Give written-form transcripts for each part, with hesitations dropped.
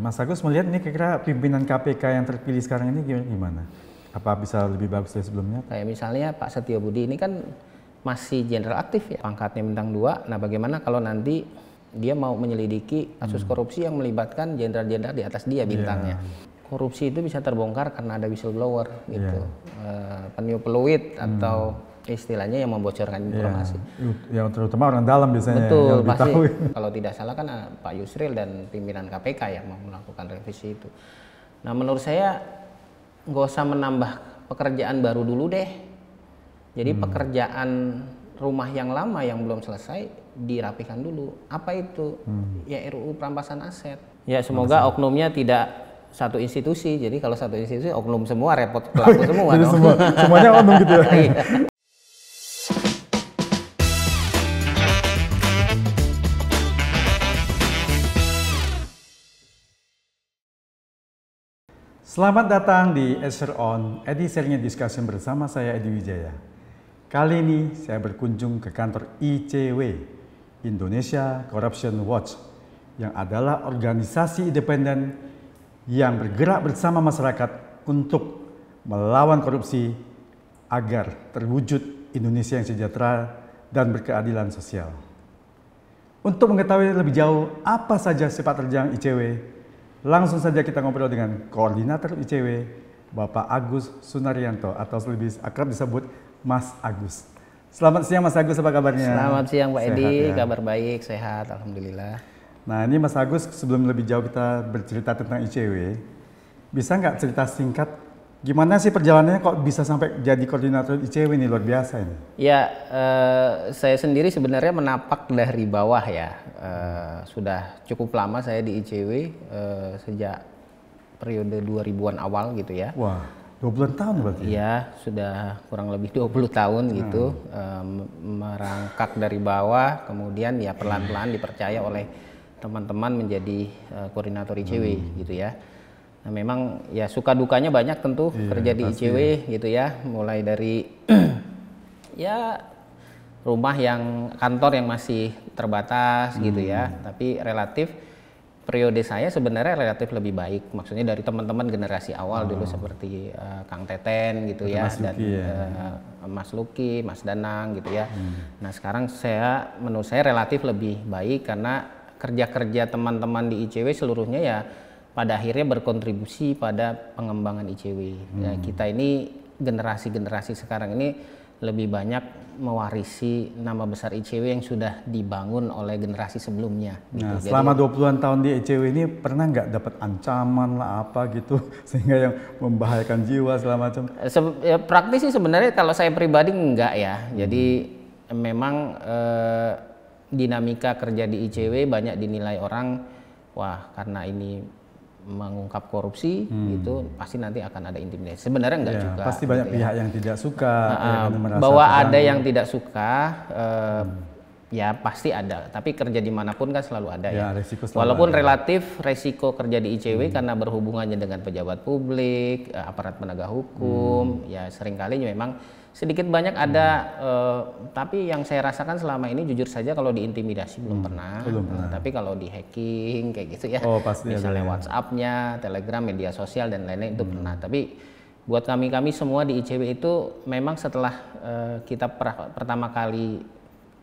Mas Agus melihat ini kira-kira pimpinan KPK yang terpilih sekarang ini gimana? Apa bisa lebih bagus dari sebelumnya? Kayak misalnya Pak Setio Budi ini kan masih jenderal aktif ya, pangkatnya bintang 2. Nah bagaimana kalau nanti dia mau menyelidiki kasus korupsi yang melibatkan jenderal-jenderal di atas dia bintangnya. Korupsi itu bisa terbongkar karena ada whistleblower gitu, peniup peluit atau istilahnya yang membocorkan informasi. Yang terutama orang dalam biasanya. Betul, pasti. Kalau tidak salah kan Pak Yusril dan pimpinan KPK yang mau melakukan revisi itu. Nah menurut saya nggak usah menambah pekerjaan baru dulu deh. Jadi pekerjaan rumah yang lama yang belum selesai dirapikan dulu. Apa itu? Ya RUU perampasan aset. Ya semoga oknumnya tidak satu institusi. Jadi kalau satu institusi oknum semua, repot pelaku semua. Jadi semuanya oknum gitu ya. Selamat datang di Azure On, edisinya discussion bersama saya Edi Wijaya. Kali ini saya berkunjung ke kantor ICW, Indonesia Corruption Watch, yang adalah organisasi independen yang bergerak bersama masyarakat untuk melawan korupsi agar terwujud Indonesia yang sejahtera dan berkeadilan sosial. Untuk mengetahui lebih jauh apa saja sepak terjang ICW, langsung saja kita ngobrol dengan Koordinator ICW, Bapak Agus Sunaryanto, atau lebih akrab disebut Mas Agus. Selamat siang Mas Agus, apa kabarnya? Selamat siang Pak Edi, ya? Kabar baik, sehat, Alhamdulillah. Nah ini Mas Agus, sebelum lebih jauh kita bercerita tentang ICW, bisa nggak cerita singkat gimana sih perjalanannya kok bisa sampai jadi koordinator ICW ini, luar biasa ini? Ya, saya sendiri sebenarnya menapak dari bawah ya. Sudah cukup lama saya di ICW, sejak periode 2000-an awal gitu ya. Wah, 20 tahun berarti? Iya, sudah kurang lebih 20 tahun gitu. Merangkak dari bawah, kemudian ya pelan-pelan dipercaya oleh teman-teman menjadi koordinator ICW gitu ya. Nah memang ya suka dukanya banyak tentu kerja di ICW gitu ya, mulai dari ya rumah yang kantor yang masih terbatas gitu ya, tapi relatif periode saya sebenarnya relatif lebih baik, maksudnya dari teman-teman generasi awal dulu seperti Kang Teten gitu ya, Mas dan Mas Luki, Mas Danang gitu ya. Nah sekarang menurut saya relatif lebih baik karena kerja-kerja teman-teman di ICW seluruhnya ya pada akhirnya berkontribusi pada pengembangan ICW. Ya, kita ini generasi-generasi sekarang ini lebih banyak mewarisi nama besar ICW yang sudah dibangun oleh generasi sebelumnya. Nah, gitu. selama 20-an tahun di ICW ini pernah nggak dapat ancaman lah apa gitu sehingga yang membahayakan jiwa segala macam? Praktis sih sebenarnya kalau saya pribadi enggak ya. Jadi memang dinamika kerja di ICW banyak dinilai orang, wah karena ini mengungkap korupsi itu pasti nanti akan ada intimidasi. Sebenarnya enggak juga. Pasti banyak gitu pihak yang tidak suka. Bahwa ada yang tidak suka, ya pasti ada. Tapi kerja dimanapun kan selalu ada ya. Walaupun relatif resiko kerja di ICW karena berhubungannya dengan pejabat publik, aparat penegak hukum, ya seringkali memang sedikit banyak ada, tapi yang saya rasakan selama ini jujur saja kalau diintimidasi belum pernah. Tapi kalau di hacking kayak gitu ya, misalnya WhatsApp-nya, Telegram, media sosial dan lain-lain itu pernah. Tapi buat kami semua di ICW itu memang setelah kita pertama kali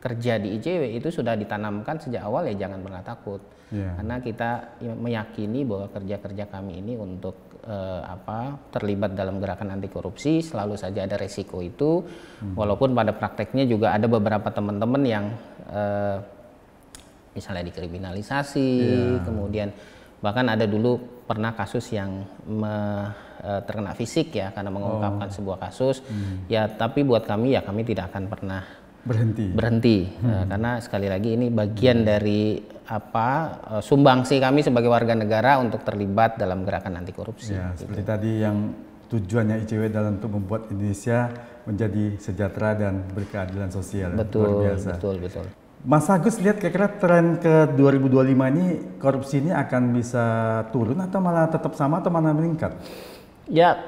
kerja di ICW itu sudah ditanamkan sejak awal ya jangan pernah takut. Karena kita meyakini bahwa kerja-kerja kami ini untuk terlibat dalam gerakan anti korupsi selalu saja ada resiko itu, walaupun pada prakteknya juga ada beberapa teman-teman yang misalnya dikriminalisasi, kemudian bahkan ada dulu pernah kasus yang terkena fisik ya karena mengungkapkan sebuah kasus, ya tapi buat kami ya kami tidak akan pernah berhenti. Karena sekali lagi ini bagian dari sumbangsi kami sebagai warga negara untuk terlibat dalam gerakan anti korupsi. Ya, seperti tadi yang tujuannya ICW dalam untuk membuat Indonesia menjadi sejahtera dan berkeadilan sosial. Betul, luar biasa. betul. Mas Agus lihat kira-kira tren ke 2025 ini korupsi ini akan bisa turun atau malah tetap sama atau malah meningkat? Ya,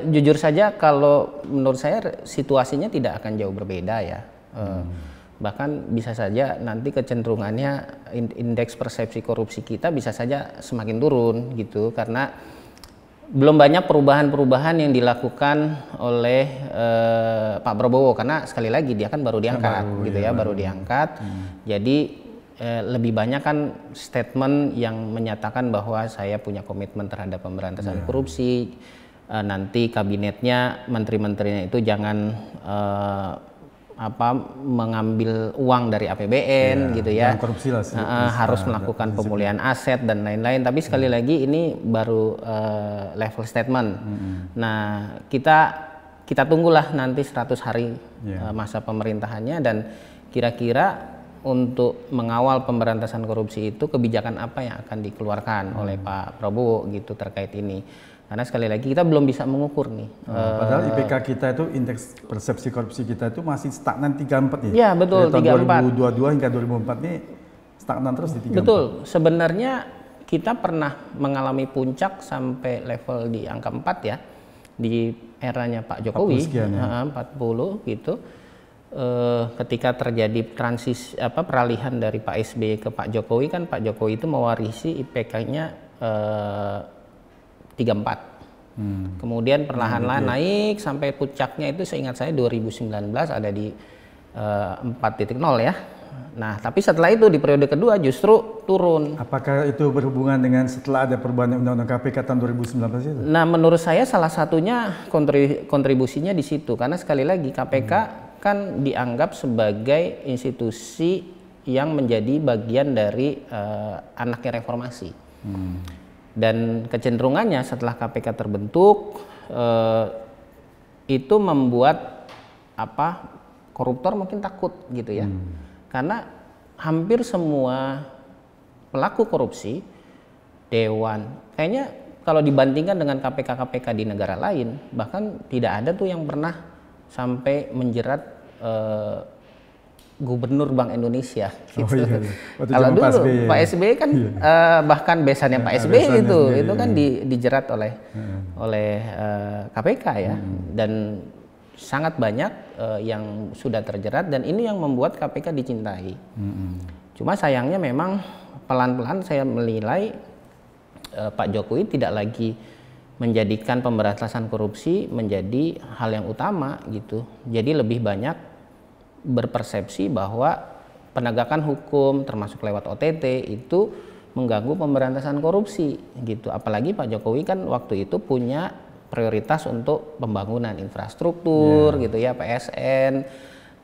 jujur saja kalau menurut saya situasinya tidak akan jauh berbeda ya. Bahkan bisa saja nanti kecenderungannya indeks persepsi korupsi kita bisa saja semakin turun gitu, karena belum banyak perubahan-perubahan yang dilakukan oleh Pak Prabowo, karena sekali lagi dia kan baru diangkat baru diangkat. Jadi lebih banyak kan statement yang menyatakan bahwa saya punya komitmen terhadap pemberantasan korupsi. Nanti kabinetnya, menteri-menterinya itu jangan mengambil uang dari APBN gitu ya, korupsi lah, harus melakukan pemulihan aset dan lain-lain. Tapi sekali lagi ini baru level statement. Nah kita tunggulah nanti 100 hari masa pemerintahannya, dan kira-kira untuk mengawal pemberantasan korupsi itu kebijakan apa yang akan dikeluarkan oleh Pak Prabowo gitu terkait ini. Karena sekali lagi kita belum bisa mengukur nih. Padahal IPK kita itu, indeks persepsi korupsi kita itu masih stagnan 34 nih. Ya betul, dari tahun 2022 hingga 2004 nih stagnan terus di 34. Betul, sebenarnya kita pernah mengalami puncak sampai level di angka 4 ya. Di eranya Pak Jokowi, 40 gitu. Ketika terjadi peralihan dari Pak SBY ke Pak Jokowi, kan Pak Jokowi itu mewarisi IPK-nya 34. Kemudian perlahan-lahan naik sampai puncaknya itu seingat saya 2019 ada di 4.0 ya. Nah, tapi setelah itu di periode kedua justru turun. Apakah itu berhubungan dengan setelah ada perubahan Undang-Undang KPK tahun 2019 itu? Nah, menurut saya salah satunya kontribusinya di situ, karena sekali lagi KPK kan dianggap sebagai institusi yang menjadi bagian dari anaknya reformasi. Dan kecenderungannya setelah KPK terbentuk itu membuat koruptor mungkin takut gitu ya, karena hampir semua pelaku korupsi dewan kayaknya kalau dibandingkan dengan KPK di negara lain bahkan tidak ada tuh yang pernah sampai menjerat Gubernur Bank Indonesia gitu. Kalau dulu Pak SBY kan bahkan besannya Pak SBY itu kan dijerat oleh KPK ya, dan sangat banyak yang sudah terjerat, dan ini yang membuat KPK dicintai. Cuma sayangnya memang pelan-pelan saya menilai Pak Jokowi tidak lagi menjadikan pemberantasan korupsi menjadi hal yang utama gitu. Jadi lebih banyak berpersepsi bahwa penegakan hukum termasuk lewat OTT itu mengganggu pemberantasan korupsi gitu. Apalagi Pak Jokowi kan waktu itu punya prioritas untuk pembangunan infrastruktur gitu ya, PSN.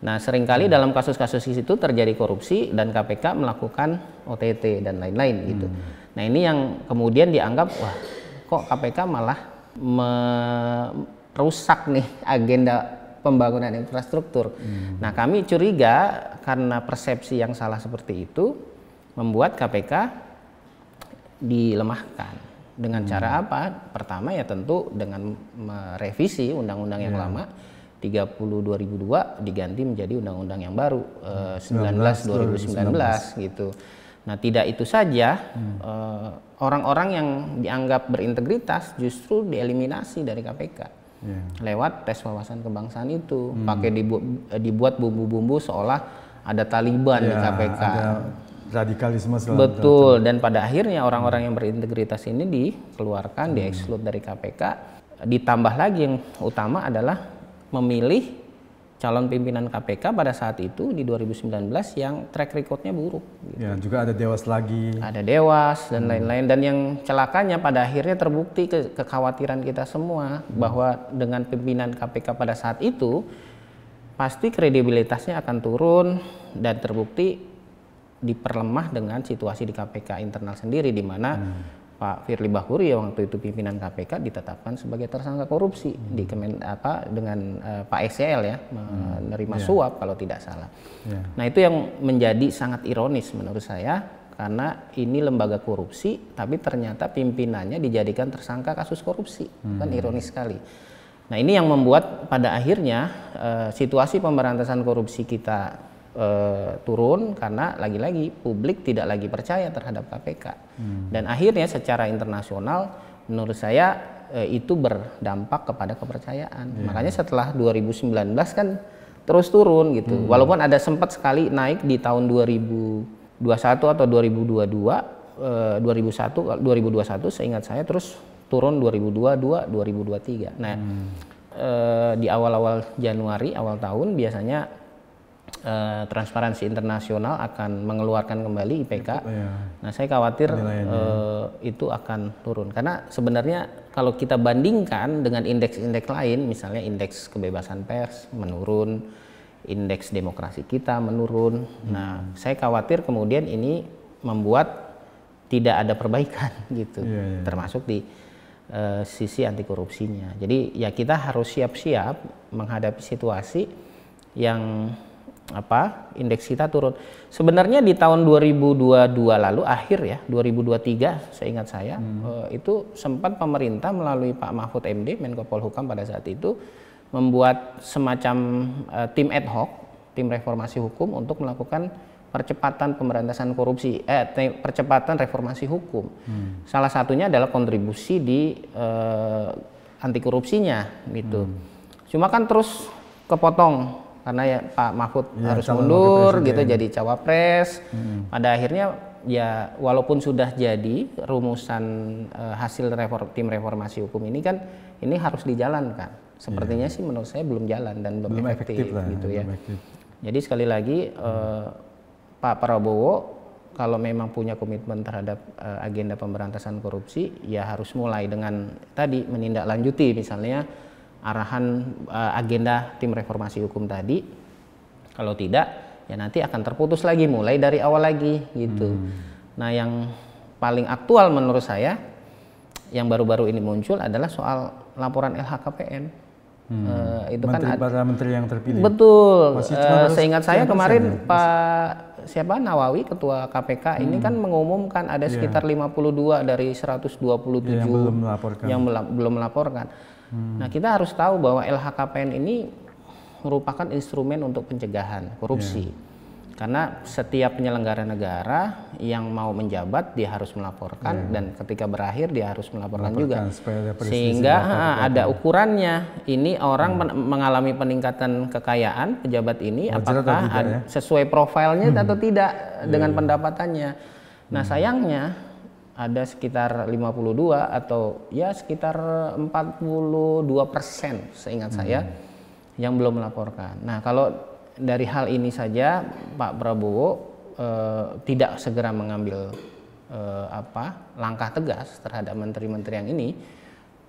Nah, seringkali dalam kasus-kasus itu terjadi korupsi dan KPK melakukan OTT dan lain-lain gitu. Nah, ini yang kemudian dianggap wah, kok KPK malah merusak nih agenda pembangunan infrastruktur. Nah, kami curiga karena persepsi yang salah seperti itu membuat KPK dilemahkan. Dengan cara apa? Pertama ya tentu dengan merevisi undang-undang yang lama 30 2002 diganti menjadi undang-undang yang baru 19 2019 gitu. Nah, tidak itu saja, orang-orang yang dianggap berintegritas justru dieliminasi dari KPK. Lewat tes wawasan kebangsaan itu, pakai dibuat bumbu-bumbu seolah ada Taliban di KPK. Ada radikalisme betul, dan pada akhirnya orang-orang yang berintegritas ini dikeluarkan, dieksklud dari KPK. Ditambah lagi yang utama adalah memilih calon pimpinan KPK pada saat itu di 2019 yang track recordnya buruk. Gitu. Ya, juga ada Dewas lagi. Ada Dewas dan lain-lain, dan yang celakanya pada akhirnya terbukti kekhawatiran kita semua bahwa dengan pimpinan KPK pada saat itu pasti kredibilitasnya akan turun dan terbukti diperlemah dengan situasi di KPK internal sendiri, di mana Pak Firly Bahuri yang waktu itu pimpinan KPK ditetapkan sebagai tersangka korupsi dengan Pak SCL ya, menerima suap kalau tidak salah. Nah, itu yang menjadi sangat ironis menurut saya, karena ini lembaga korupsi tapi ternyata pimpinannya dijadikan tersangka kasus korupsi. Kan ironis sekali. Nah, ini yang membuat pada akhirnya situasi pemberantasan korupsi kita turun, karena lagi-lagi publik tidak lagi percaya terhadap KPK. Dan akhirnya secara internasional menurut saya itu berdampak kepada kepercayaan. Makanya setelah 2019 kan terus turun gitu. Walaupun ada sempat sekali naik di tahun 2021 atau 2021 seingat saya, terus turun 2022, 2023. Nah, di awal-awal Januari, awal tahun biasanya Transparansi Internasional akan mengeluarkan kembali IPK. Nah, saya khawatir itu akan turun karena sebenarnya kalau kita bandingkan dengan indeks-indeks lain, misalnya indeks kebebasan pers menurun, indeks demokrasi kita menurun. Nah, saya khawatir kemudian ini membuat tidak ada perbaikan gitu, termasuk di sisi anti korupsinya. Jadi ya kita harus siap-siap menghadapi situasi yang indeks kita turun. Sebenarnya di tahun 2022 lalu akhir ya, 2023 seingat saya, itu sempat pemerintah melalui Pak Mahfud MD, Menko Polhukam pada saat itu membuat semacam tim ad hoc, tim reformasi hukum untuk melakukan percepatan pemberantasan korupsi, percepatan reformasi hukum. Salah satunya adalah kontribusi di anti korupsinya gitu. Cuma kan terus kepotong karena ya Pak Mahfud harus mundur gitu jadi cawapres. Pada akhirnya ya walaupun sudah jadi rumusan hasil tim reformasi hukum ini kan ini harus dijalankan. Sepertinya sih menurut saya belum jalan dan belum efektif lah, gitu ya. Jadi sekali lagi Pak Prabowo kalau memang punya komitmen terhadap agenda pemberantasan korupsi ya harus mulai dengan tadi menindaklanjuti misalnya arahan agenda tim reformasi hukum tadi. Kalau tidak ya nanti akan terputus lagi, mulai dari awal lagi gitu. Nah, yang paling aktual menurut saya yang baru-baru ini muncul adalah soal laporan LHKPN. Itu kan para menteri yang terpilih. Betul. Seingat saya kemarin Pak Nawawi ketua KPK ini kan mengumumkan ada sekitar 52 dari 127 yang belum melaporkan. Nah, kita harus tahu bahwa LHKPN ini merupakan instrumen untuk pencegahan korupsi. Karena setiap penyelenggara negara yang mau menjabat dia harus melaporkan dan ketika berakhir dia harus melaporkan juga. Sehingga ada ukurannya. Ini orang mengalami peningkatan kekayaan pejabat ini apakah sesuai profilnya atau tidak dengan pendapatannya. Nah, sayangnya ada sekitar 52 atau ya sekitar 42% seingat saya yang belum melaporkan. Nah, kalau dari hal ini saja Pak Prabowo tidak segera mengambil langkah tegas terhadap menteri-menteri yang ini,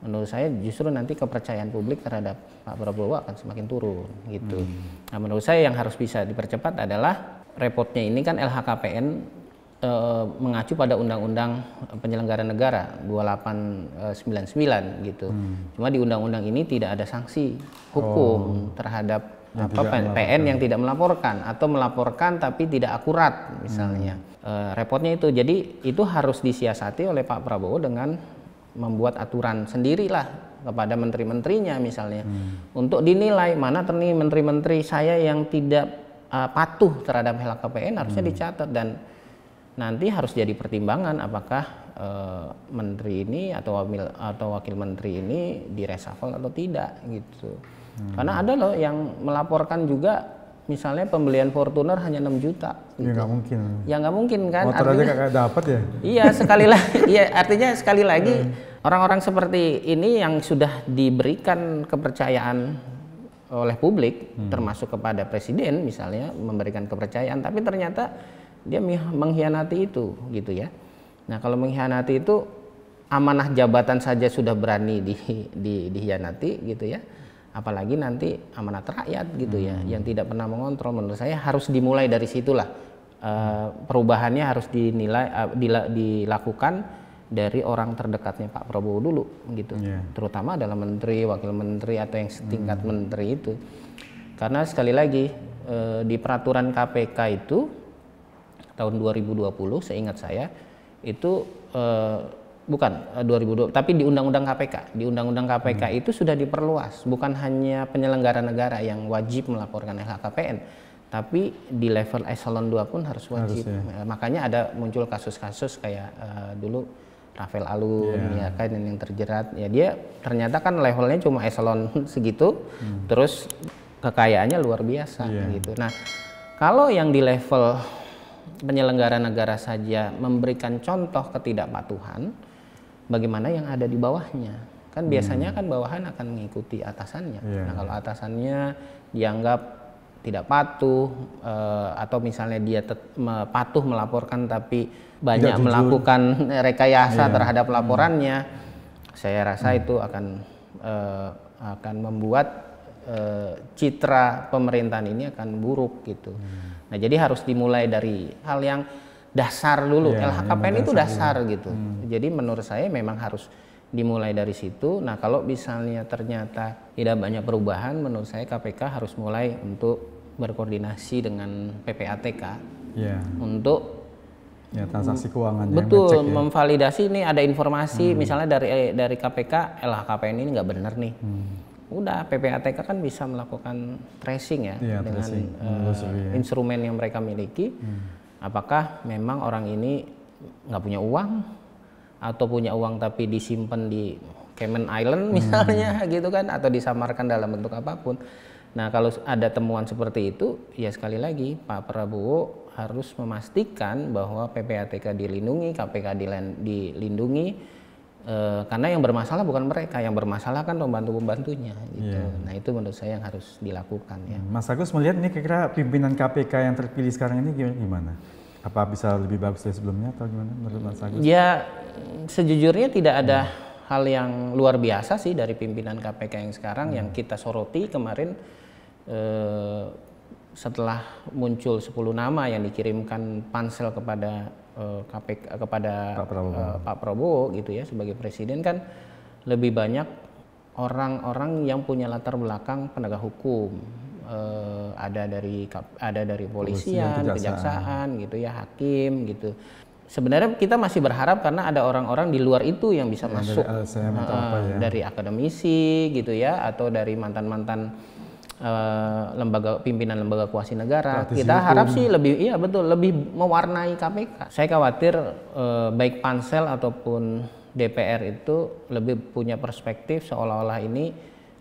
menurut saya justru nanti kepercayaan publik terhadap Pak Prabowo akan semakin turun gitu. Nah, menurut saya yang harus bisa dipercepat adalah repotnya ini kan LHKPN mengacu pada Undang-Undang Penyelenggara Negara 2899 gitu. Cuma di undang-undang ini tidak ada sanksi hukum terhadap PN yang tidak melaporkan atau melaporkan tapi tidak akurat misalnya. Repotnya itu. Jadi itu harus disiasati oleh Pak Prabowo dengan membuat aturan sendirilah kepada menteri-menterinya misalnya untuk dinilai mana nih menteri-menteri saya yang tidak patuh terhadap LHKPN harusnya dicatat dan nanti harus jadi pertimbangan apakah menteri ini atau wakil menteri ini direshuffle atau tidak gitu. Karena ada loh yang melaporkan juga misalnya pembelian Fortuner hanya 6 juta gitu. Ya nggak mungkin. Ya nggak mungkin kan. Motor aja nggak dapat ya. Iya artinya sekali lagi orang-orang seperti ini yang sudah diberikan kepercayaan oleh publik termasuk kepada presiden misalnya memberikan kepercayaan tapi ternyata dia mengkhianati itu gitu ya. Nah, kalau mengkhianati itu amanah jabatan saja sudah berani dikhianati gitu ya. Apalagi nanti amanat rakyat gitu ya yang tidak pernah mengontrol. Menurut saya harus dimulai dari situlah. Perubahannya harus dilakukan dari orang terdekatnya Pak Prabowo dulu gitu. Terutama adalah menteri, wakil menteri atau yang setingkat menteri itu. Karena sekali lagi di peraturan KPK itu tahun 2020 seingat saya itu bukan 2020 tapi di Undang-Undang KPK. Di Undang-Undang KPK itu sudah diperluas, bukan hanya penyelenggara negara yang wajib melaporkan LHKPN, tapi di level eselon 2 pun harus wajib. Makanya ada muncul kasus-kasus kayak dulu Rafael Alun ya kan yang terjerat ya dia ternyata kan levelnya cuma eselon segitu terus kekayaannya luar biasa gitu. Nah, kalau yang di level penyelenggara negara saja memberikan contoh ketidakpatuhan, bagaimana yang ada di bawahnya? Kan biasanya kan bawahan akan mengikuti atasannya. Nah, kalau atasannya dianggap tidak patuh atau misalnya dia patuh melaporkan tapi banyak melakukan rekayasa terhadap laporannya, saya rasa itu akan membuat citra pemerintahan ini akan buruk gitu. Nah, jadi harus dimulai dari hal yang dasar dulu. LHKPN itu dasar gitu. Jadi menurut saya memang harus dimulai dari situ. Nah, kalau misalnya ternyata tidak banyak perubahan, menurut saya KPK harus mulai untuk berkoordinasi dengan PPATK untuk transaksi keuangan. Betul, memvalidasi ini ada informasi misalnya dari KPK LHKPN ini nggak benar nih. Udah PPATK kan bisa melakukan tracing dengan instrumen yang mereka miliki. Apakah memang orang ini nggak punya uang atau punya uang tapi disimpan di Cayman Island misalnya gitu kan, atau disamarkan dalam bentuk apapun. Nah, kalau ada temuan seperti itu, ya sekali lagi Pak Prabowo harus memastikan bahwa PPATK dilindungi, KPK dilindungi. Karena yang bermasalah bukan mereka, yang bermasalah kan pembantu-pembantunya gitu. Nah, itu menurut saya yang harus dilakukan ya. Mas Agus melihat ini kira-kira pimpinan KPK yang terpilih sekarang ini gimana? Apa bisa lebih bagus dari sebelumnya atau gimana menurut Mas Agus? Ya, sejujurnya tidak ada hal yang luar biasa sih dari pimpinan KPK yang sekarang. Yang kita soroti kemarin setelah muncul 10 nama yang dikirimkan pansel kepada KPK kepada Pak Prabowo gitu ya sebagai presiden, kan lebih banyak orang-orang yang punya latar belakang penegak hukum, ada dari polisian, kejaksaan gitu ya, hakim gitu. Sebenarnya kita masih berharap karena ada orang-orang di luar itu yang bisa masuk dari akademisi gitu ya, atau dari mantan-mantan pimpinan lembaga kuasi negara. Kita harap sih lebih lebih mewarnai KPK. Saya khawatir baik pansel ataupun DPR itu lebih punya perspektif seolah-olah ini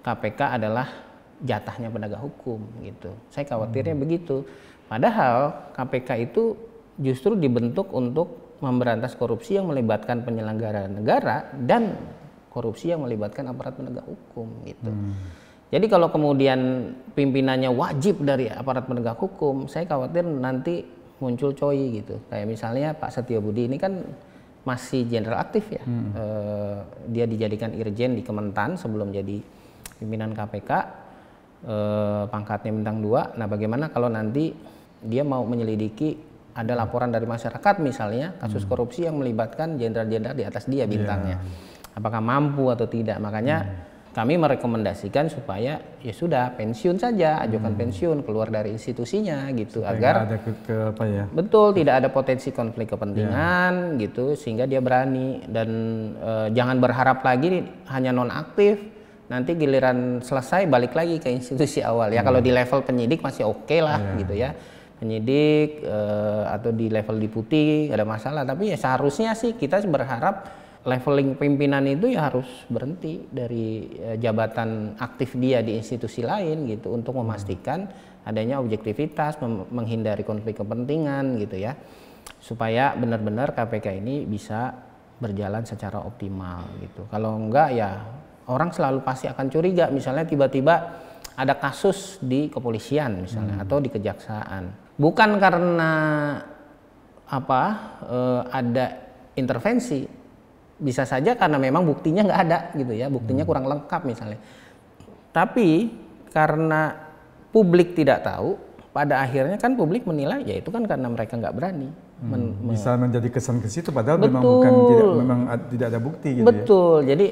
KPK adalah jatahnya penegak hukum gitu. Saya khawatirnya begitu. Padahal KPK itu justru dibentuk untuk memberantas korupsi yang melibatkan penyelenggara negara dan korupsi yang melibatkan aparat penegak hukum gitu. Jadi kalau kemudian pimpinannya wajib dari aparat penegak hukum, saya khawatir nanti muncul COI gitu. Kayak misalnya Pak Setiobudi ini kan masih jenderal aktif ya. Dia dijadikan irjen di Kementan sebelum jadi pimpinan KPK, pangkatnya bintang 2. Nah, bagaimana kalau nanti dia mau menyelidiki ada laporan dari masyarakat misalnya kasus korupsi yang melibatkan jenderal-jenderal di atas dia bintangnya. Apakah mampu atau tidak? Makanya kami merekomendasikan supaya ya sudah pensiun saja, ajukan pensiun, keluar dari institusinya gitu, supaya agar ada betul tidak ada potensi konflik kepentingan gitu, sehingga dia berani dan jangan berharap lagi hanya nonaktif, nanti giliran selesai balik lagi ke institusi awal ya. Kalau di level penyidik masih oke lah gitu ya, penyidik atau di level deputi ada masalah, tapi ya seharusnya sih kita berharap leveling pimpinan itu ya harus berhenti dari jabatan aktif dia di institusi lain gitu, untuk memastikan adanya objektivitas, menghindari konflik kepentingan gitu ya, supaya benar-benar KPK ini bisa berjalan secara optimal gitu. Kalau enggak ya orang selalu pasti akan curiga, misalnya tiba-tiba ada kasus di kepolisian misalnya atau di kejaksaan, bukan karena ada intervensi, bisa saja karena memang buktinya nggak ada gitu ya, buktinya kurang lengkap misalnya. Tapi karena publik tidak tahu, pada akhirnya kan publik menilai ya itu kan karena mereka nggak berani. Bisa menjadi kesan ke situ padahal memang tidak ada bukti gitu. Betul. Jadi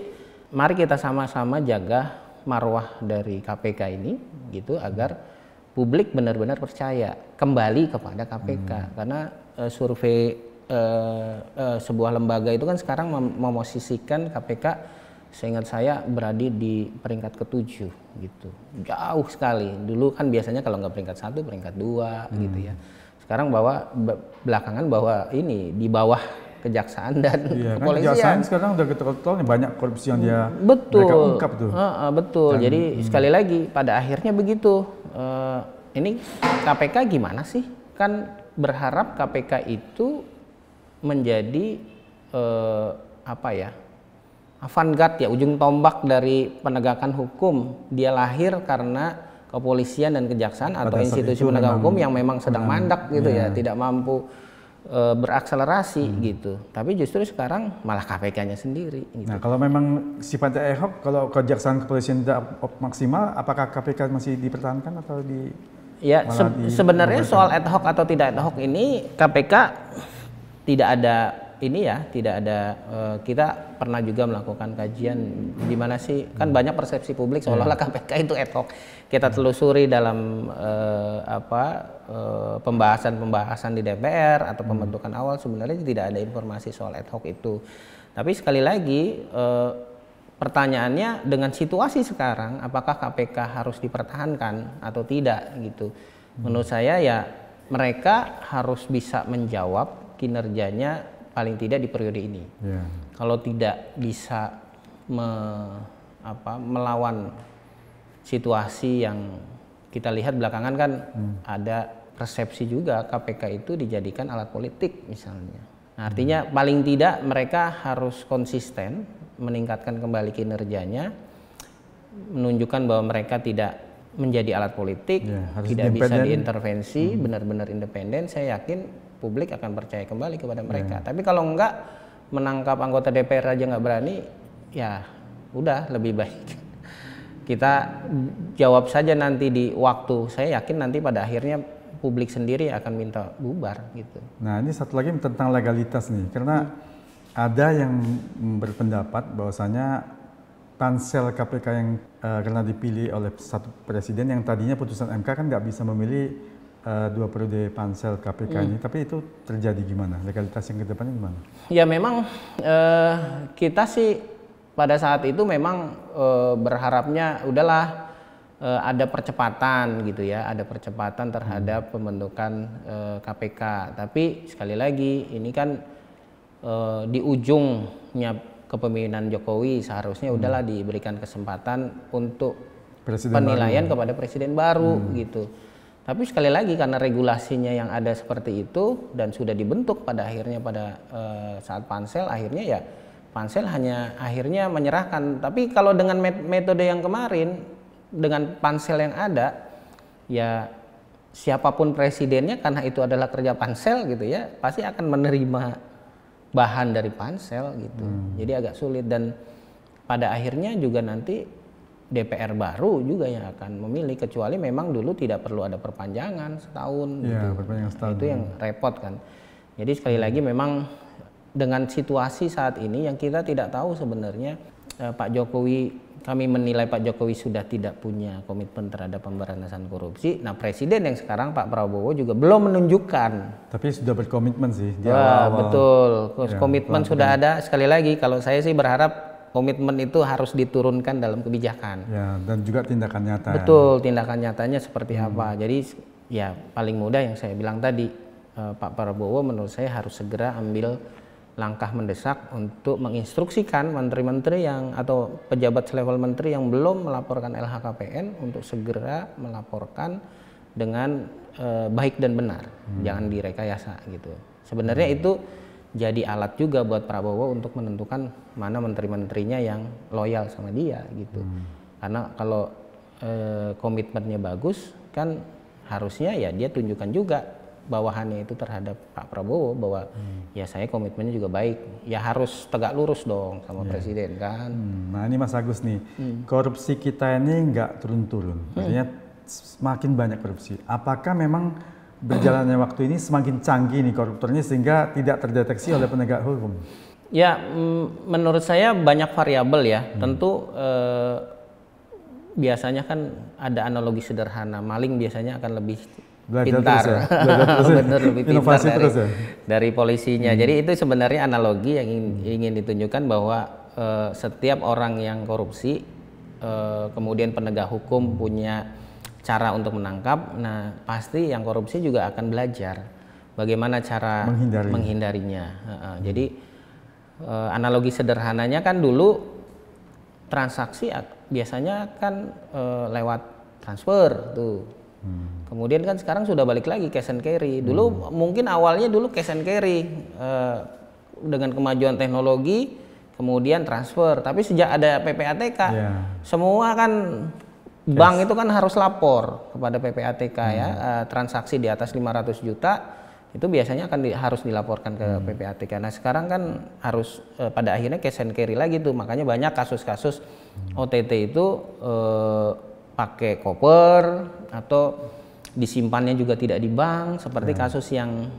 mari kita sama-sama jaga marwah dari KPK ini gitu, agar publik benar-benar percaya kembali kepada KPK. Karena survei sebuah lembaga itu kan sekarang memosisikan KPK, seingat saya berada di peringkat ke-7 gitu, jauh sekali. Dulu kan biasanya kalau nggak peringkat 1 peringkat 2 gitu ya. Sekarang belakangan bahwa ini di bawah kejaksaan dan kan kepolisian. Kejaksaan sekarang udah getol-getol nih, banyak korupsi yang dia betul mereka ungkap tuh. Betul. Dan, jadi sekali lagi pada akhirnya begitu. Ini KPK gimana sih? Kan berharap KPK itu menjadi avant-garde ya, ujung tombak dari penegakan hukum. Dia lahir karena kepolisian dan kejaksaan atau institusi penegak hukum yang memang sedang mandak gitu ya, tidak mampu berakselerasi gitu. Tapi justru sekarang malah KPK-nya sendiri. Gitu. Nah, kalau memang sifatnya ad hoc, kalau kejaksaan kepolisian tidak maksimal, apakah KPK masih dipertahankan atau di? Ya, sebenarnya soal ad hoc atau tidak ad hoc ini KPK tidak ada kita pernah juga melakukan kajian di mana sih, kan banyak persepsi publik seolah-olah KPK itu ad hoc. Kita telusuri dalam pembahasan di DPR atau pembentukan awal, sebenarnya tidak ada informasi soal ad hoc itu. Tapi sekali lagi pertanyaannya, dengan situasi sekarang apakah KPK harus dipertahankan atau tidak gitu. Menurut saya ya mereka harus bisa menjawab kinerjanya paling tidak di periode ini. Kalau tidak bisa melawan situasi yang kita lihat belakangan kan ada persepsi juga KPK itu dijadikan alat politik misalnya. Nah, artinya paling tidak mereka harus konsisten meningkatkan kembali kinerjanya, menunjukkan bahwa mereka tidak menjadi alat politik, tidak bisa diintervensi, benar-benar independen. Saya yakin publik akan percaya kembali kepada mereka. Tapi kalau enggak, menangkap anggota DPR aja nggak berani, ya udah lebih baik kita jawab saja nanti di waktu. Saya yakin nanti pada akhirnya publik sendiri akan minta bubar gitu. Nah, ini satu lagi tentang legalitas nih, karena ada yang berpendapat bahwasanya pansel KPK yang karena dipilih oleh satu presiden yang tadinya putusan MK kan nggak bisa memilih 2 periode pansel KPK ini, tapi itu terjadi gimana? Legalitas yang kedepannya gimana? Ya memang kita sih pada saat itu memang berharapnya udahlah ada percepatan gitu ya, ada percepatan terhadap pembentukan KPK. Tapi sekali lagi ini kan di ujungnya kepemimpinan Jokowi, seharusnya udahlah diberikan kesempatan untuk penilaian kepada presiden baru gitu. Tapi sekali lagi karena regulasinya yang ada seperti itu dan sudah dibentuk pada akhirnya pada saat pansel, akhirnya ya pansel hanya akhirnya menyerahkan. Tapi kalau dengan metode yang kemarin, dengan pansel yang ada, ya siapapun presidennya karena itu adalah kerja pansel gitu ya, pasti akan menerima bahan dari pansel gitu. Jadi agak sulit, dan pada akhirnya juga nanti DPR baru juga yang akan memilih, kecuali memang dulu tidak perlu ada perpanjangan setahun gitu. Perpanjangan setahun. Itu yang repot kan. Jadi sekali lagi memang dengan situasi saat ini yang kita tidak tahu sebenarnya Pak Jokowi, kami menilai Pak Jokowi sudah tidak punya komitmen terhadap pemberantasan korupsi. Nah, presiden yang sekarang Pak Prabowo juga belum menunjukkan. Tapi sudah berkomitmen sih. Betul, komitmen sudah ada. Sekali lagi kalau saya sih berharap komitmen itu harus diturunkan dalam kebijakan. Ya, dan juga tindakan nyata. Betul, tindakan nyatanya seperti apa. Jadi ya paling mudah yang saya bilang tadi, Pak Prabowo menurut saya harus segera ambil langkah mendesak untuk menginstruksikan menteri-menteri yang atau pejabat selevel menteri yang belum melaporkan LHKPN untuk segera melaporkan dengan baik dan benar, jangan direkayasa gitu. Sebenarnya itu jadi alat juga buat Prabowo untuk menentukan mana menteri-menterinya yang loyal sama dia gitu. Karena kalau komitmennya bagus kan harusnya ya dia tunjukkan juga bawahannya itu terhadap Pak Prabowo bahwa ya saya komitmennya juga baik, ya harus tegak lurus dong sama presiden kan. Nah ini Mas Agus nih, korupsi kita ini nggak turun-turun, artinya semakin banyak korupsi. Apakah memang berjalannya waktu ini semakin canggih nih koruptornya sehingga tidak terdeteksi oleh penegak hukum? Ya menurut saya banyak variabel ya. Tentu biasanya kan ada analogi sederhana, maling biasanya akan lebih pintar, benar lebih pintar dari polisinya. Jadi itu sebenarnya analogi yang ingin ditunjukkan bahwa setiap orang yang korupsi, kemudian penegak hukum punya cara untuk menangkap. Nah pasti yang korupsi juga akan belajar bagaimana cara menghindarinya. Jadi analogi sederhananya kan dulu transaksi biasanya kan lewat transfer tuh. Kemudian kan sekarang sudah balik lagi cash and carry. Dulu mungkin awalnya dulu cash and carry, dengan kemajuan teknologi kemudian transfer. Tapi sejak ada PPATK, semua kan bank itu kan harus lapor kepada PPATK ya, transaksi di atas 500 juta itu biasanya akan harus dilaporkan ke PPATK. Nah sekarang kan harus pada akhirnya cash and carry lagi tuh, makanya banyak kasus-kasus OTT itu pakai koper atau disimpannya juga tidak di bank, seperti kasus yang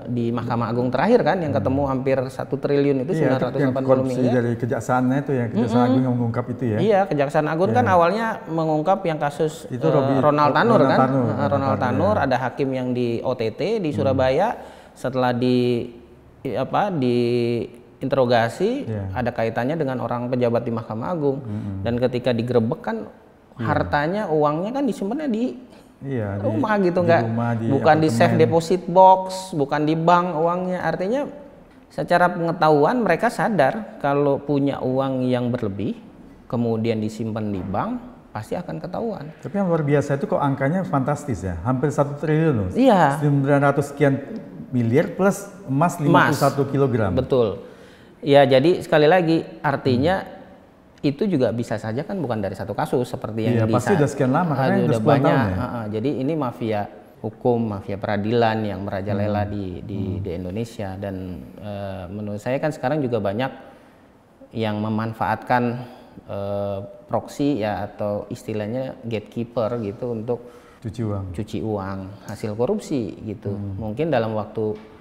di Mahkamah Agung terakhir kan yang ketemu hampir 1 triliun itu 980 miliar dari Kejaksaannya itu ya, Kejaksaan Agung yang mengungkap itu ya. Iya, Kejaksaan Agung kan awalnya mengungkap yang kasus itu Ronald Tanur kan. Ronald Tanur ada hakim yang di OTT di Surabaya, setelah diinterogasi ada kaitannya dengan orang pejabat di Mahkamah Agung, dan ketika digerebek kan hartanya, uangnya kan disimpannya di rumah gitu, bukan di safe deposit box, bukan di bank uangnya. Artinya secara pengetahuan mereka sadar kalau punya uang yang berlebih kemudian disimpan di bank pasti akan ketahuan. Tapi yang luar biasa itu kok angkanya fantastis ya, hampir 1 triliun loh. Iya. 900 sekian miliar plus emas 51 kilogram. Betul. Ya jadi sekali lagi artinya itu juga bisa saja kan bukan dari satu kasus seperti yang pasti udah sekian lama karena udah banyak tahun ya? Jadi ini mafia hukum, mafia peradilan yang merajalela di Indonesia, dan menurut saya kan sekarang juga banyak yang memanfaatkan proxy ya, atau istilahnya gatekeeper gitu untuk cuci uang hasil korupsi gitu. Mungkin dalam waktu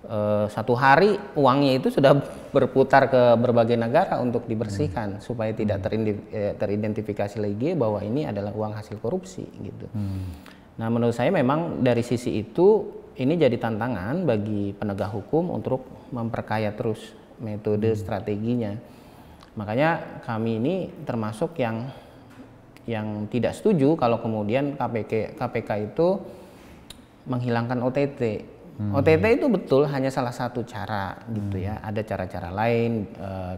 1 hari uangnya itu sudah berputar ke berbagai negara untuk dibersihkan supaya tidak teridentifikasi lagi bahwa ini adalah uang hasil korupsi gitu. Nah menurut saya memang dari sisi itu ini jadi tantangan bagi penegak hukum untuk memperkaya terus metode strateginya. Makanya kami ini termasuk yang tidak setuju kalau kemudian KPK itu menghilangkan OTT. OTT itu betul hanya salah satu cara gitu ya, ada cara-cara lain,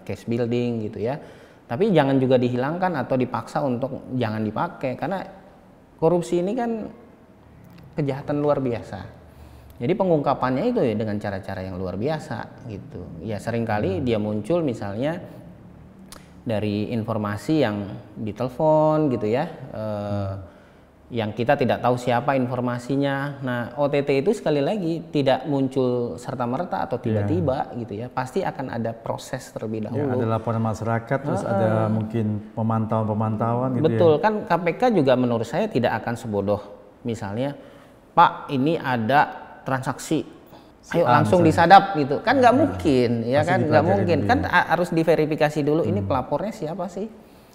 case building gitu ya, tapi jangan juga dihilangkan atau dipaksa untuk jangan dipakai, karena korupsi ini kan kejahatan luar biasa. Jadi pengungkapannya itu ya dengan cara-cara yang luar biasa gitu ya. Seringkali dia muncul misalnya dari informasi yang ditelepon gitu ya, yang kita tidak tahu siapa informasinya. Nah OTT itu sekali lagi tidak muncul serta-merta atau tiba-tiba gitu ya, pasti akan ada proses terlebih dahulu. Ada laporan masyarakat, terus ada mungkin pemantauan gitu. Betul kan, KPK juga menurut saya tidak akan sebodoh misalnya, Pak ini ada transaksi, ayo langsung disadap gitu kan, nggak mungkin ya kan, nggak mungkin kan, harus diverifikasi dulu ini pelapornya siapa sih.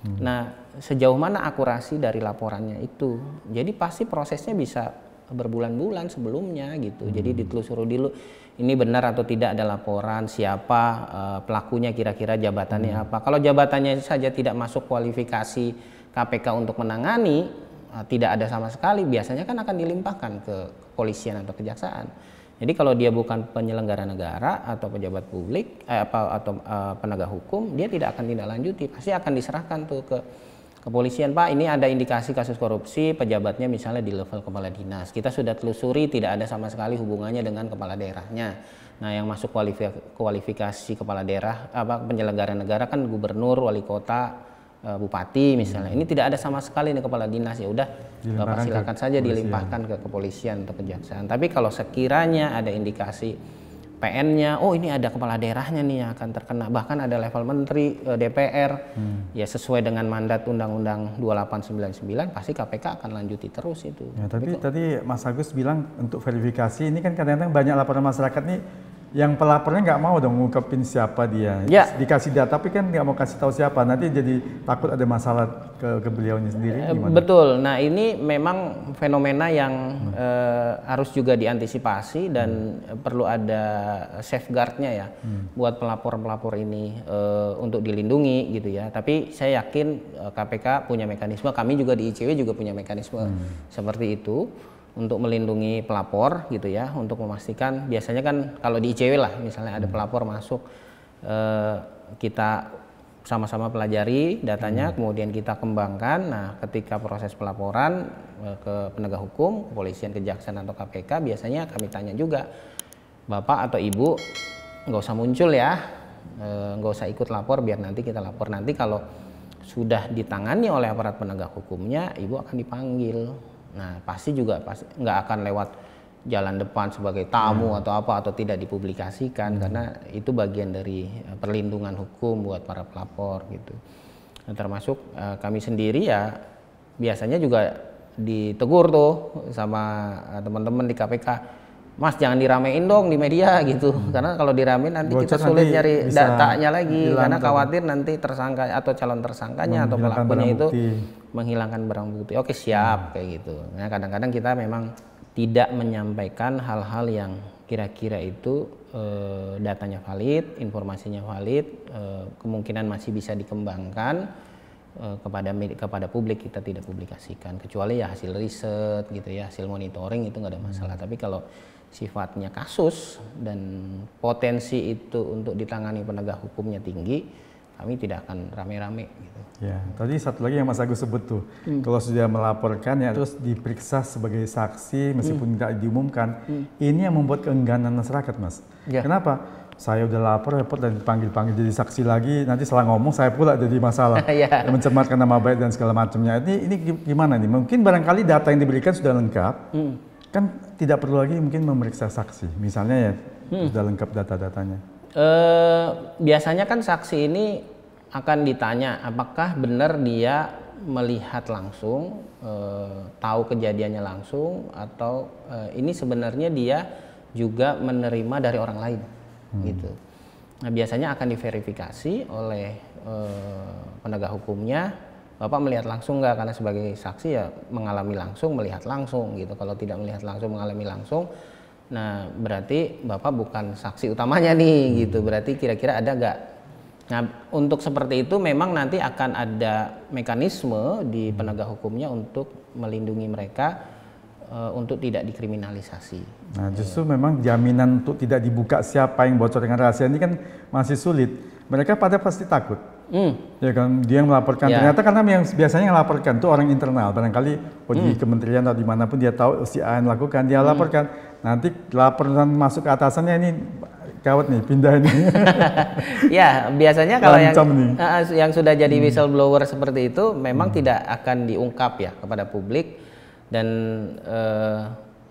Nah sejauh mana akurasi dari laporannya itu, jadi pasti prosesnya bisa berbulan-bulan sebelumnya gitu. Jadi ditelusuri dulu ini benar atau tidak ada laporan, siapa pelakunya, kira-kira jabatannya apa. Kalau jabatannya saja tidak masuk kualifikasi KPK untuk menangani, tidak ada sama sekali, biasanya kan akan dilimpahkan ke kepolisian atau kejaksaan. Jadi kalau dia bukan penyelenggara negara atau pejabat publik atau penegak hukum, dia tidak akan tindak lanjuti, pasti akan diserahkan tuh ke kepolisian. Pak ini ada indikasi kasus korupsi, pejabatnya misalnya di level kepala dinas, kita sudah telusuri tidak ada sama sekali hubungannya dengan kepala daerahnya. Nah yang masuk kualifikasi kepala daerah penyelenggara negara kan gubernur, wali kota, bupati misalnya, ini tidak ada sama sekali nih kepala dinas, ya udah Bapak silakan saja dilimpahkan ke kepolisian atau kejaksaan. Tapi kalau sekiranya ada indikasi PN-nya, oh ini ada kepala daerahnya nih yang akan terkena, bahkan ada level menteri, DPR, ya sesuai dengan mandat Undang-Undang 2899, pasti KPK akan lanjuti terus itu. Ya, tapi tadi Mas Agus bilang untuk verifikasi ini kan kadang-kadang banyak laporan masyarakat nih yang pelapornya nggak mau dong ngungkapin siapa dia, dikasih data tapi kan nggak mau kasih tahu siapa, nanti jadi takut ada masalah ke beliaunya sendiri. Gimana? Betul. Nah ini memang fenomena yang harus juga diantisipasi dan perlu ada safeguardnya ya buat pelapor-pelapor ini untuk dilindungi gitu ya. Tapi saya yakin KPK punya mekanisme, kami juga di ICW juga punya mekanisme seperti itu. untuk melindungi pelapor gitu ya, untuk memastikan biasanya kan kalau di ICW lah misalnya ada pelapor masuk, kita sama-sama pelajari datanya, kemudian kita kembangkan. Nah, ketika proses pelaporan ke penegak hukum, kepolisian, kejaksaan atau KPK, biasanya kami tanya juga, Bapak atau Ibu nggak usah muncul ya, nggak usah ikut lapor, biar nanti kita lapor. Nanti kalau sudah ditangani oleh aparat penegak hukumnya, Ibu akan dipanggil. Nah, pasti nggak akan lewat jalan depan sebagai tamu atau apa, atau tidak dipublikasikan, karena itu bagian dari perlindungan hukum buat para pelapor gitu. Nah, termasuk kami sendiri ya biasanya juga ditegur tuh sama teman-teman di KPK, Mas jangan diramein dong di media gitu, karena kalau diramein nanti kita sulit nyari datanya lagi, karena khawatir nanti tersangka atau calon tersangkanya atau pelakunya itu menghilangkan barang bukti. Oke, siap kayak gitu. Nah, kadang-kadang kita memang tidak menyampaikan hal-hal yang kira-kira itu datanya valid, informasinya valid, kemungkinan masih bisa dikembangkan kepada publik, kita tidak publikasikan, kecuali ya hasil riset gitu ya, hasil monitoring itu nggak ada masalah. Tapi kalau sifatnya kasus dan potensi itu untuk ditangani penegak hukumnya tinggi, kami tidak akan rame-rame gitu. Ya, tadi satu lagi yang Mas Agus sebut tuh, kalau sudah melaporkan ya terus diperiksa sebagai saksi meskipun tidak diumumkan, ini yang membuat keengganan masyarakat, Mas. Ya. Kenapa? Saya udah lapor dan dipanggil-panggil jadi saksi lagi, nanti salah ngomong saya pula jadi masalah, mencemarkan nama baik dan segala macamnya. Ini gimana nih? Mungkin barangkali data yang diberikan sudah lengkap, kan tidak perlu lagi mungkin memeriksa saksi, misalnya ya sudah lengkap data-datanya. Biasanya kan saksi ini akan ditanya apakah benar dia melihat langsung, tahu kejadiannya langsung, atau ini sebenarnya dia juga menerima dari orang lain gitu. Nah, biasanya akan diverifikasi oleh penegak hukumnya, Bapak melihat langsung nggak, karena sebagai saksi ya mengalami langsung, melihat langsung gitu. Kalau tidak melihat langsung, mengalami langsung, nah berarti Bapak bukan saksi utamanya nih gitu, berarti kira-kira ada nggak. Nah, untuk seperti itu memang nanti akan ada mekanisme di penegak hukumnya untuk melindungi mereka untuk tidak dikriminalisasi. Nah, justru memang jaminan untuk tidak dibuka siapa yang bocor dengan rahasia ini kan masih sulit. Mereka pada pasti takut. Ya kan, dia yang melaporkan. Ternyata karena yang biasanya yang melaporkan itu orang internal. Barangkali di kementerian atau dimanapun dia tahu si A yang melakukan, dia laporkan. Nanti laporan masuk ke atasannya, ini gawat nih, pindah ini. Ya, biasanya kalau yang sudah jadi whistleblower seperti itu memang tidak akan diungkap ya kepada publik, dan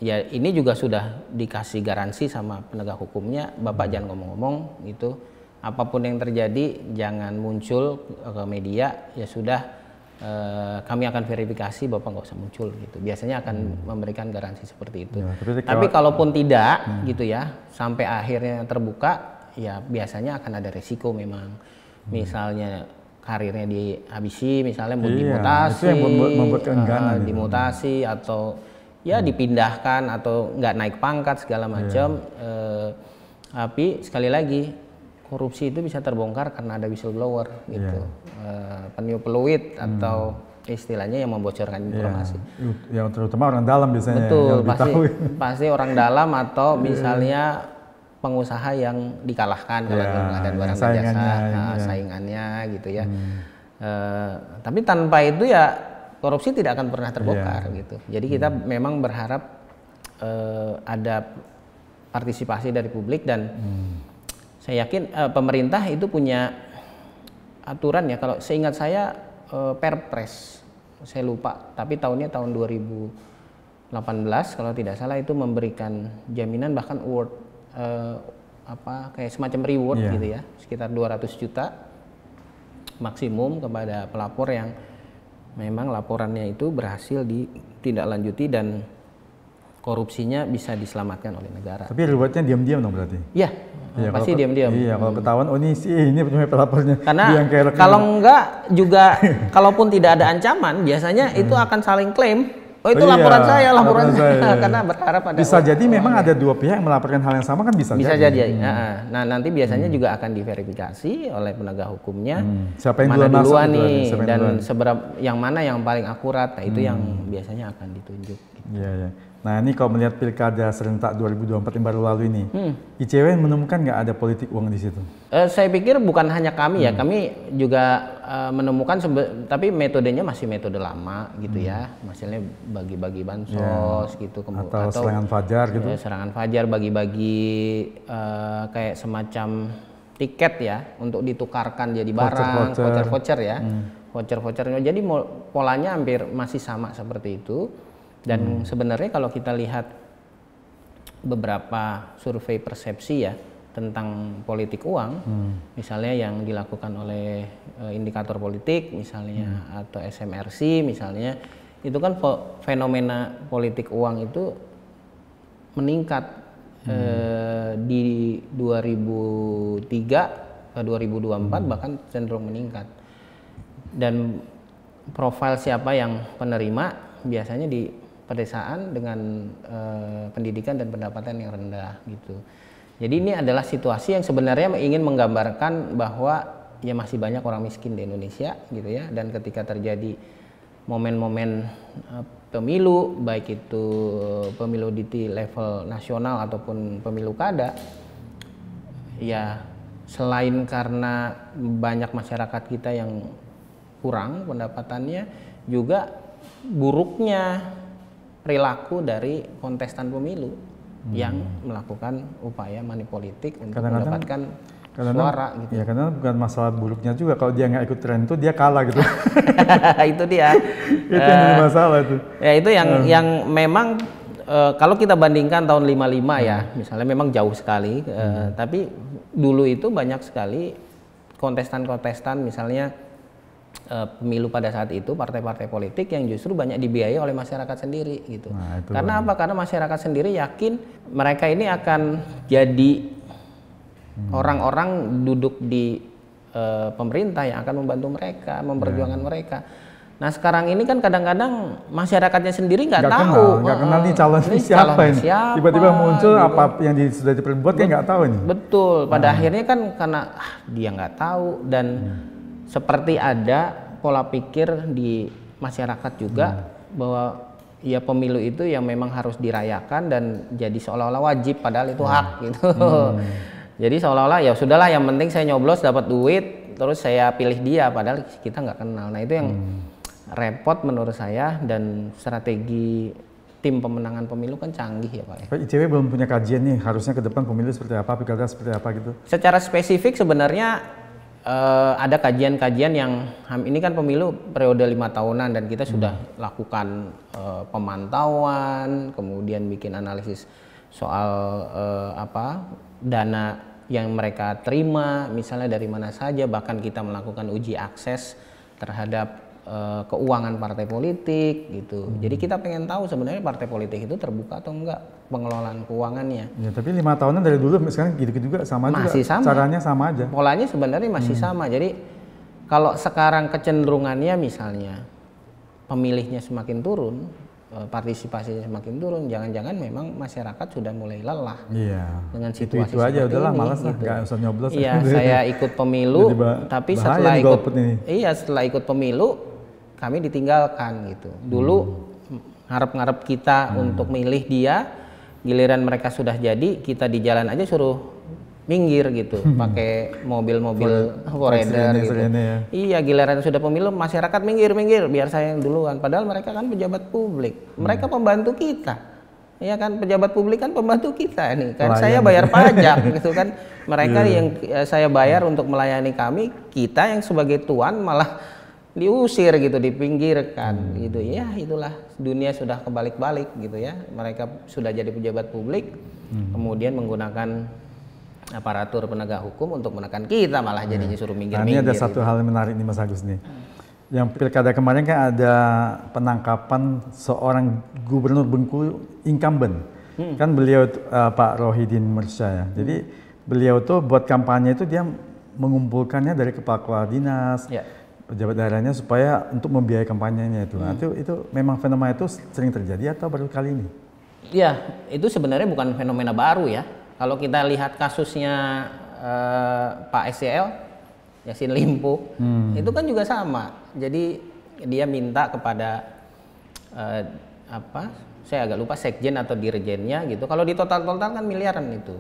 ya ini juga sudah dikasih garansi sama penegak hukumnya, Bapak jangan ngomong-ngomong gitu, apapun yang terjadi jangan muncul ke media, ya sudah kami akan verifikasi, Bapak nggak usah muncul gitu. Biasanya akan memberikan garansi seperti itu. Ya, tapi kalaupun tidak gitu ya, sampai akhirnya terbuka, ya biasanya akan ada resiko memang. Misalnya karirnya dihabisi, misalnya mau dimutasi, itu yang membuat keengganan, dimutasi atau ya dipindahkan atau nggak naik pangkat segala macam. Tapi sekali lagi, korupsi itu bisa terbongkar karena ada whistleblower gitu, peniup peluit atau istilahnya yang membocorkan informasi. Yang terutama orang dalam biasanya. Betul, pasti orang dalam atau misalnya pengusaha yang dikalahkan kalau pengadaan barang dan jasa, saingannya gitu ya. Tapi tanpa itu ya korupsi tidak akan pernah terbongkar gitu. Jadi kita memang berharap ada partisipasi dari publik, dan saya yakin pemerintah itu punya aturan ya, kalau seingat saya Perpres, saya lupa, tapi tahun 2018 kalau tidak salah, itu memberikan jaminan bahkan award kayak semacam reward gitu ya, sekitar 200 juta maksimum kepada pelapor yang memang laporannya itu berhasil ditindaklanjuti dan korupsinya bisa diselamatkan oleh negara. Tapi rewardnya diam-diam dong berarti? Iya, pasti diam-diam. Iya, kalau ketahuan, oh ini pelapornya. Karena kalau enggak juga, kalaupun tidak ada ancaman, biasanya itu akan saling klaim. Oh itu laporan saya karena berharap ada. Bisa jadi memang ada dua pihak yang melaporkan hal yang sama kan bisa jadi. Nah nanti biasanya juga akan diverifikasi oleh penegak hukumnya. Siapa yang mana duluan masuk, nih dan seberapa yang mana yang paling akurat. Nah itu yang biasanya akan ditunjuk. Iya. Nah ini kalau melihat pilkada serentak 2024 yang baru lalu ini, ICW menemukan nggak ada politik uang di situ? Saya pikir bukan hanya kami ya, kami juga menemukan, tapi metodenya masih metode lama gitu ya, misalnya bagi-bagi bansos gitu, atau serangan fajar gitu. Serangan fajar, bagi-bagi kayak semacam tiket ya untuk ditukarkan jadi barang, voucher ya, voucher-vouchernya. Jadi polanya hampir masih sama seperti itu. Dan sebenarnya kalau kita lihat beberapa survei persepsi ya tentang politik uang, misalnya yang dilakukan oleh indikator politik misalnya atau SMRC misalnya, itu kan fenomena politik uang itu meningkat di 2003 ke 2024 bahkan cenderung meningkat. Dan profil siapa yang penerima biasanya di pedesaan dengan pendidikan dan pendapatan yang rendah gitu. Jadi ini adalah situasi yang sebenarnya ingin menggambarkan bahwa ya masih banyak orang miskin di Indonesia gitu ya, dan ketika terjadi momen-momen pemilu, baik itu pemilu di level nasional ataupun pemilu kada, ya selain karena banyak masyarakat kita yang kurang pendapatannya, juga buruknya perilaku dari kontestan pemilu yang melakukan upaya moneypolitik untuk mendapatkan suara gitu. Ya karena bukan masalah buruknya juga, kalau dia nggak ikut tren itu dia kalah gitu. Itu dia. Itu yang jadi masalah itu. Ya itu yang memang kalau kita bandingkan tahun 55 ya, misalnya memang jauh sekali, tapi dulu itu banyak sekali kontestan-kontestan misalnya pemilu pada saat itu, partai-partai politik yang justru banyak dibiayai oleh masyarakat sendiri gitu. Karena apa? Karena masyarakat sendiri yakin mereka ini akan jadi orang-orang duduk di pemerintah yang akan membantu mereka, memperjuangkan mereka. Nah sekarang ini kan kadang-kadang masyarakatnya sendiri nggak tahu, nggak kenal nih calon siapa ini. Tiba-tiba muncul gitu. Apa yang sudah diperbuat dia nggak tahu nih. Betul. Pada akhirnya kan karena dia nggak tahu dan seperti ada pola pikir di masyarakat juga bahwa ya pemilu itu yang memang harus dirayakan dan jadi seolah-olah wajib padahal itu hak gitu. Jadi seolah-olah ya sudahlah yang penting saya nyoblos dapat duit terus saya pilih dia padahal kita nggak kenal. Nah itu yang repot menurut saya, dan strategi tim pemenangan pemilu kan canggih ya Pak ya. ICW belum punya kajian nih harusnya ke depan pemilu seperti apa, pilkada seperti apa gitu. Secara spesifik sebenarnya ada kajian-kajian yang ini kan pemilu periode 5 tahunan dan kita sudah lakukan pemantauan, kemudian bikin analisis soal dana yang mereka terima misalnya dari mana saja, bahkan kita melakukan uji akses terhadap keuangan partai politik gitu. Jadi kita pengen tahu sebenarnya partai politik itu terbuka atau enggak pengelolaan keuangannya. Ya, tapi 5 tahunan dari dulu sekarang gitu-gitu juga sama masih juga. Sama. Caranya sama aja. Polanya sebenarnya masih sama. Jadi kalau sekarang kecenderungannya misalnya pemilihnya semakin turun, partisipasinya semakin turun, jangan-jangan memang masyarakat sudah mulai lelah dengan situasi itu aja udahlah ini, malas lah, gitu. nggak usah nyoblos. Iya, saya ikut pemilu, tapi setelah ikut pemilu kami ditinggalkan gitu. Dulu ngarep-ngarep kita untuk milih dia, giliran mereka sudah jadi, kita di jalan aja suruh minggir gitu, pakai mobil-mobil foreigner gitu. Ya. Iya, giliran sudah pemilu masyarakat minggir biar saya yang duluan. Padahal mereka kan pejabat publik, mereka pembantu kita. Ya kan, pejabat publik kan pembantu kita nih. Kan saya bayar pajak gitu kan. Mereka yang saya bayar untuk melayani kami, kita yang sebagai tuan malah diusir gitu, dipinggirkan gitu ya. Itulah dunia sudah kebalik-balik gitu ya. Mereka sudah jadi pejabat publik, kemudian menggunakan aparatur penegak hukum untuk menekan kita, malah jadinya suruh minggir-minggir. Nah, ini ada satu hal yang menarik nih Mas Agus nih. Yang pilkada kemarin kan ada penangkapan seorang gubernur Bengkulu incumbent. Kan beliau Pak Rohidin Mirsya ya. Jadi beliau tuh buat kampanye itu dia mengumpulkannya dari kepala dinas. pejabat daerahnya supaya untuk membiayai kampanyenya itu. Nah, itu memang fenomena itu sering terjadi atau baru kali ini? Ya, itu sebenarnya bukan fenomena baru ya. Kalau kita lihat kasusnya Pak SCL, Yassin Limpo, itu kan juga sama. Jadi dia minta kepada saya agak lupa sekjen atau dirjennya gitu. Kalau di total-total kan miliaran itu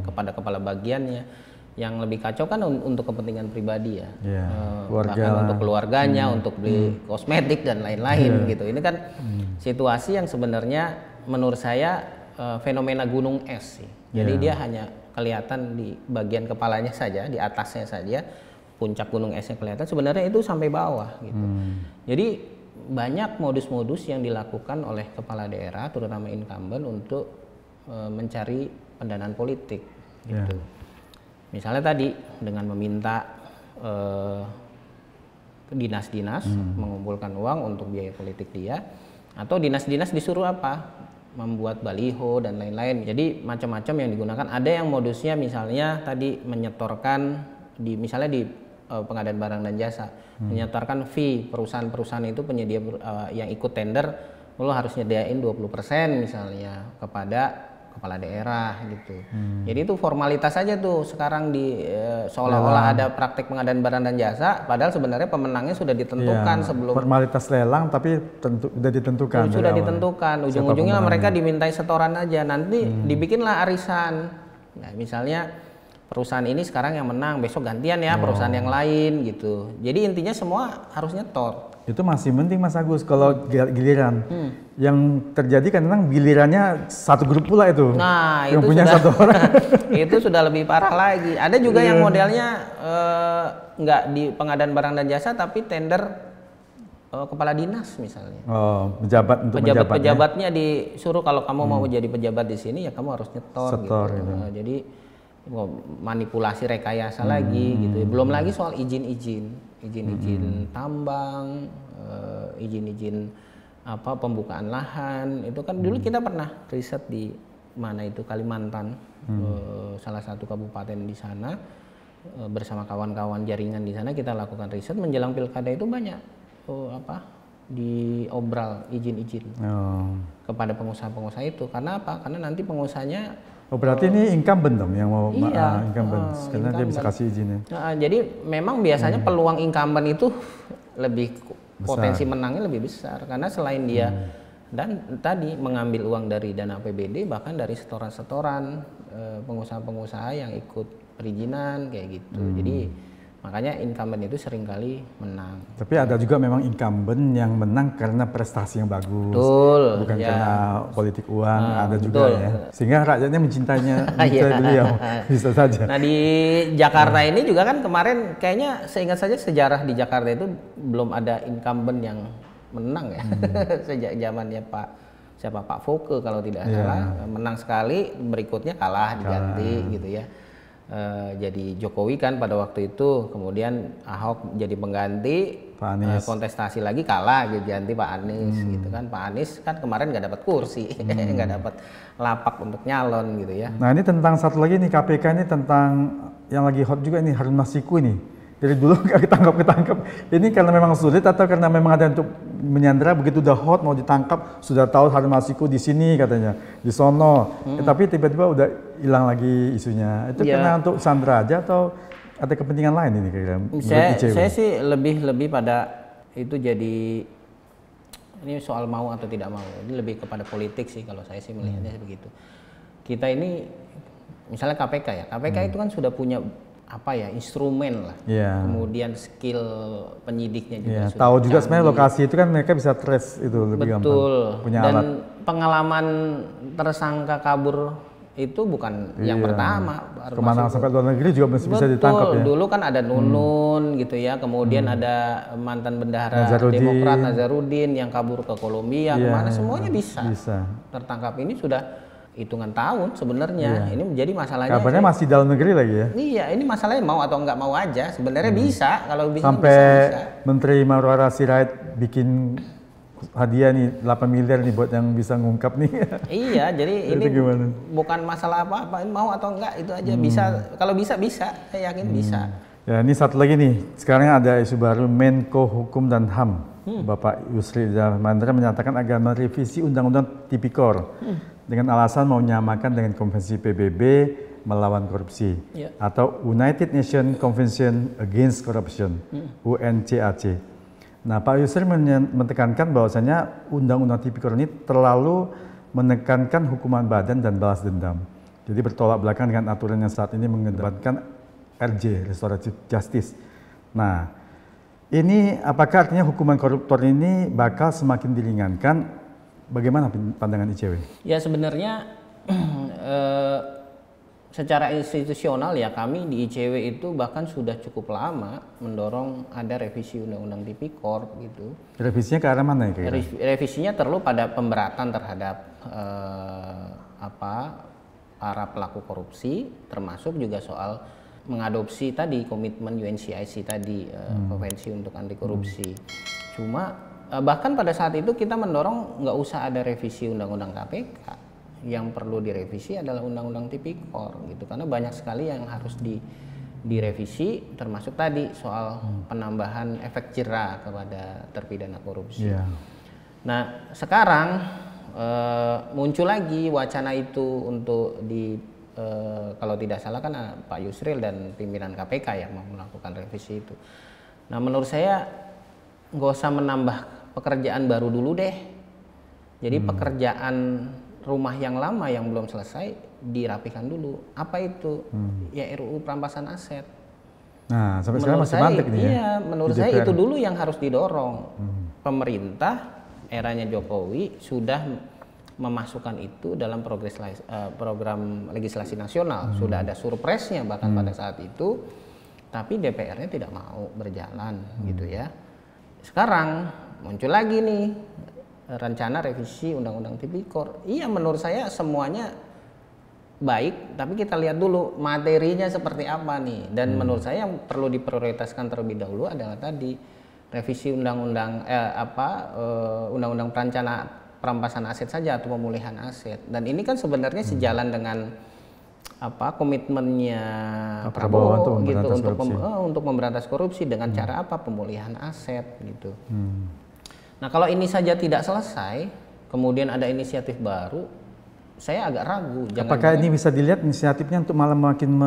kepada kepala bagiannya. Yang lebih kacau kan untuk kepentingan pribadi ya, bahkan untuk keluarganya, untuk beli kosmetik dan lain-lain gitu. Ini kan situasi yang sebenarnya menurut saya fenomena gunung es sih. Jadi dia hanya kelihatan di bagian kepalanya saja, di atasnya saja, puncak gunung esnya kelihatan. Sebenarnya itu sampai bawah gitu. Jadi banyak modus-modus yang dilakukan oleh kepala daerah, terutama incumbent untuk mencari pendanaan politik gitu. Misalnya tadi dengan meminta dinas-dinas mengumpulkan uang untuk biaya politik dia, atau dinas-dinas disuruh apa? Membuat baliho dan lain-lain. Jadi macam-macam yang digunakan. Ada yang modusnya misalnya tadi menyetorkan misalnya di pengadaan barang dan jasa, menyetorkan fee perusahaan-perusahaan itu penyedia yang ikut tender, lo harus nyediain 20% misalnya kepada kepala daerah gitu. Jadi itu formalitas saja tuh sekarang seolah-olah ada praktik pengadaan barang dan jasa, padahal sebenarnya pemenangnya sudah ditentukan sebelum. Formalitas lelang tapi sudah ditentukan. Sudah ditentukan. Ujung-ujungnya mereka dimintai setoran aja. Nanti dibikinlah arisan. Nah, misalnya perusahaan ini sekarang yang menang, besok gantian ya perusahaan yang lain gitu. Jadi intinya semua harus nyetor. Itu masih penting Mas Agus kalau giliran. Yang terjadi kan memang gilirannya satu grup pula itu. Nah, yang itu punya sudah, satu orang. Itu sudah lebih parah lagi. Ada juga yang modelnya nggak di pengadaan barang dan jasa tapi tender kepala dinas misalnya. Pejabat untuk pejabatnya disuruh kalau kamu mau jadi pejabat di sini ya kamu harus nyetor gitu. Jadi manipulasi rekayasa lagi gitu. Belum lagi soal izin-izin tambang, izin-izin pembukaan lahan. Itu kan dulu kita pernah riset di mana itu Kalimantan, salah satu kabupaten di sana, bersama kawan-kawan jaringan di sana kita lakukan riset menjelang pilkada itu banyak diobral izin-izin kepada pengusaha-pengusaha itu. Karena apa? Karena nanti pengusahanya berarti ini incumbent dong yang mau incumbent, karena dia bisa kasih izinnya. Jadi memang biasanya peluang incumbent itu lebih besar. Potensi menangnya lebih besar karena selain dia dan tadi mengambil uang dari dana APBD, bahkan dari setoran-setoran pengusaha-pengusaha yang ikut perizinan kayak gitu. Jadi makanya incumbent itu seringkali menang. Tapi ada juga memang incumbent yang menang karena prestasi yang bagus. Betul. Bukan karena politik uang, ada juga ya. Sehingga rakyatnya mencintainya beliau, bisa saja. Nah di Jakarta ini juga kan kemarin kayaknya seingat saja sejarah di Jakarta itu belum ada incumbent yang menang ya. Sejak zamannya Pak Foke kalau tidak salah, menang sekali, berikutnya kalah diganti gitu ya. Jadi Jokowi kan pada waktu itu, kemudian Ahok jadi pengganti, kontestasi lagi kalah, ganti Pak Anies gitu kan. Pak Anies kan kemarin nggak dapat kursi, nggak dapat lapak untuk nyalon gitu ya. Nah ini tentang satu lagi nih KPK ini tentang yang lagi hot juga nih, Harun Masiku ini. Dari dulu nggak ketangkap. Ini karena memang sulit atau karena memang ada untuk menyandera, begitu udah hot mau ditangkap sudah tahu Harun Masiku di sini katanya, di sono. Tapi tiba-tiba udah hilang lagi isunya. Itu karena untuk sandera aja atau ada kepentingan lain ini kira-kira? Saya sih lebih pada itu jadi ini soal mau atau tidak mau. Ini lebih kepada politik sih kalau saya sih melihatnya begitu. Kita ini misalnya KPK ya. KPK itu kan sudah punya instrumen lah, kemudian skill penyidiknya juga sudah tahu juga sebenarnya lokasi itu kan mereka bisa trace itu lebih gampang. Punya dan alat. Pengalaman tersangka kabur itu bukan yang pertama. Kemana sampai luar negeri juga masih bisa ditangkap ya. Dulu kan ada Nunun gitu ya, kemudian ada mantan bendahara Demokrat Nazarudin yang kabur ke Kolombia, kemana semuanya bisa tertangkap. Ini sudah hitungan tahun sebenarnya. Ini menjadi masalahnya. Kabarnya masih dalam negeri lagi ya? Iya, ini masalahnya mau atau nggak mau aja. Sebenarnya bisa, kalau bisa sampai bisa. Menteri Marwara Sirait bikin hadiah nih 8 miliar nih buat yang bisa ngungkap nih. Iya, jadi ini bukan masalah apa-apa, mau atau enggak itu aja bisa. Kalau bisa, saya yakin bisa. Ya, ini satu lagi nih. Sekarang ada isu baru Menko Hukum dan HAM. Bapak Yusril Iza Mahendra menyatakan akan merevisi Undang-Undang Tipikor dengan alasan mau menyamakan dengan Konvensi PBB melawan korupsi atau United Nations Convention Against Corruption UNCAC. Nah, Pak Yusril menekankan bahwasanya Undang-Undang Tipikor ini terlalu menekankan hukuman badan dan balas dendam. Jadi bertolak belakang dengan aturan yang saat ini mengedepankan RJ, Restorative Justice. Nah, ini apakah artinya hukuman koruptor ini bakal semakin diringankan? Bagaimana pandangan ICW? Ya sebenarnya secara institusional ya kami di ICW itu bahkan sudah cukup lama mendorong ada revisi Undang-Undang Tipikor gitu. Revisinya ke arah mana ya? Revisinya perlu pada pemberatan terhadap para pelaku korupsi, termasuk juga soal mengadopsi tadi komitmen UNCIC tadi, konvensi untuk anti korupsi. Cuma bahkan pada saat itu kita mendorong nggak usah ada revisi Undang-Undang KPK, yang perlu direvisi adalah Undang-Undang Tipikor gitu, karena banyak sekali yang harus direvisi, termasuk tadi soal penambahan efek jera kepada terpidana korupsi. Nah sekarang muncul lagi wacana itu untuk kalau tidak salah kan Pak Yusril dan pimpinan KPK yang mau melakukan revisi itu. Nah menurut saya nggak usah menambah pekerjaan baru dulu deh. Jadi pekerjaan rumah yang lama yang belum selesai dirapikan dulu. Apa itu? Ya RUU perampasan aset. Nah sampai sekarang masih mantek nih ya? Iya, menurut saya itu dulu yang harus didorong. Pemerintah eranya Jokowi sudah memasukkan itu dalam program legislasi nasional. Sudah ada surpresnya bahkan pada saat itu, tapi DPR-nya tidak mau berjalan gitu ya. Sekarang muncul lagi nih rencana revisi Undang-Undang Tipikor. Iya menurut saya semuanya baik, tapi kita lihat dulu materinya seperti apa nih. Dan menurut saya yang perlu diprioritaskan terlebih dahulu adalah tadi revisi Undang-Undang Undang-Undang perampasan aset saja atau pemulihan aset. Dan ini kan sebenarnya sejalan dengan komitmennya Prabowo gitu untuk memberantas korupsi dengan cara apa? Pemulihan aset gitu. Nah kalau ini saja tidak selesai, kemudian ada inisiatif baru, saya agak ragu. Apakah ini bisa dilihat inisiatifnya untuk malah makin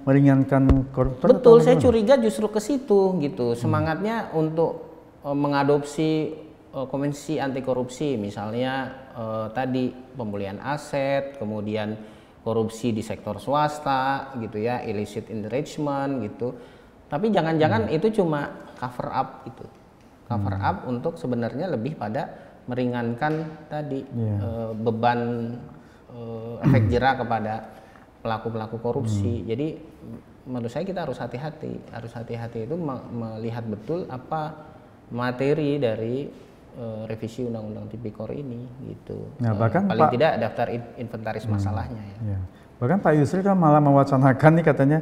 meringankan koruptor? Betul, saya curiga justru ke situ gitu. Semangatnya untuk mengadopsi konvensi anti korupsi, misalnya tadi pemulihan aset, kemudian korupsi di sektor swasta gitu ya, illicit enrichment gitu. Tapi jangan-jangan itu cuma cover up itu. Cover up untuk sebenarnya lebih pada meringankan tadi beban efek jera kepada pelaku-pelaku korupsi. Jadi menurut saya kita harus hati-hati itu melihat betul apa materi dari revisi Undang-Undang Tipikor ini gitu. Nah, bahkan paling tidak daftar inventaris masalahnya ya. Bahkan Pak Yusril kan malah mewacanakan nih katanya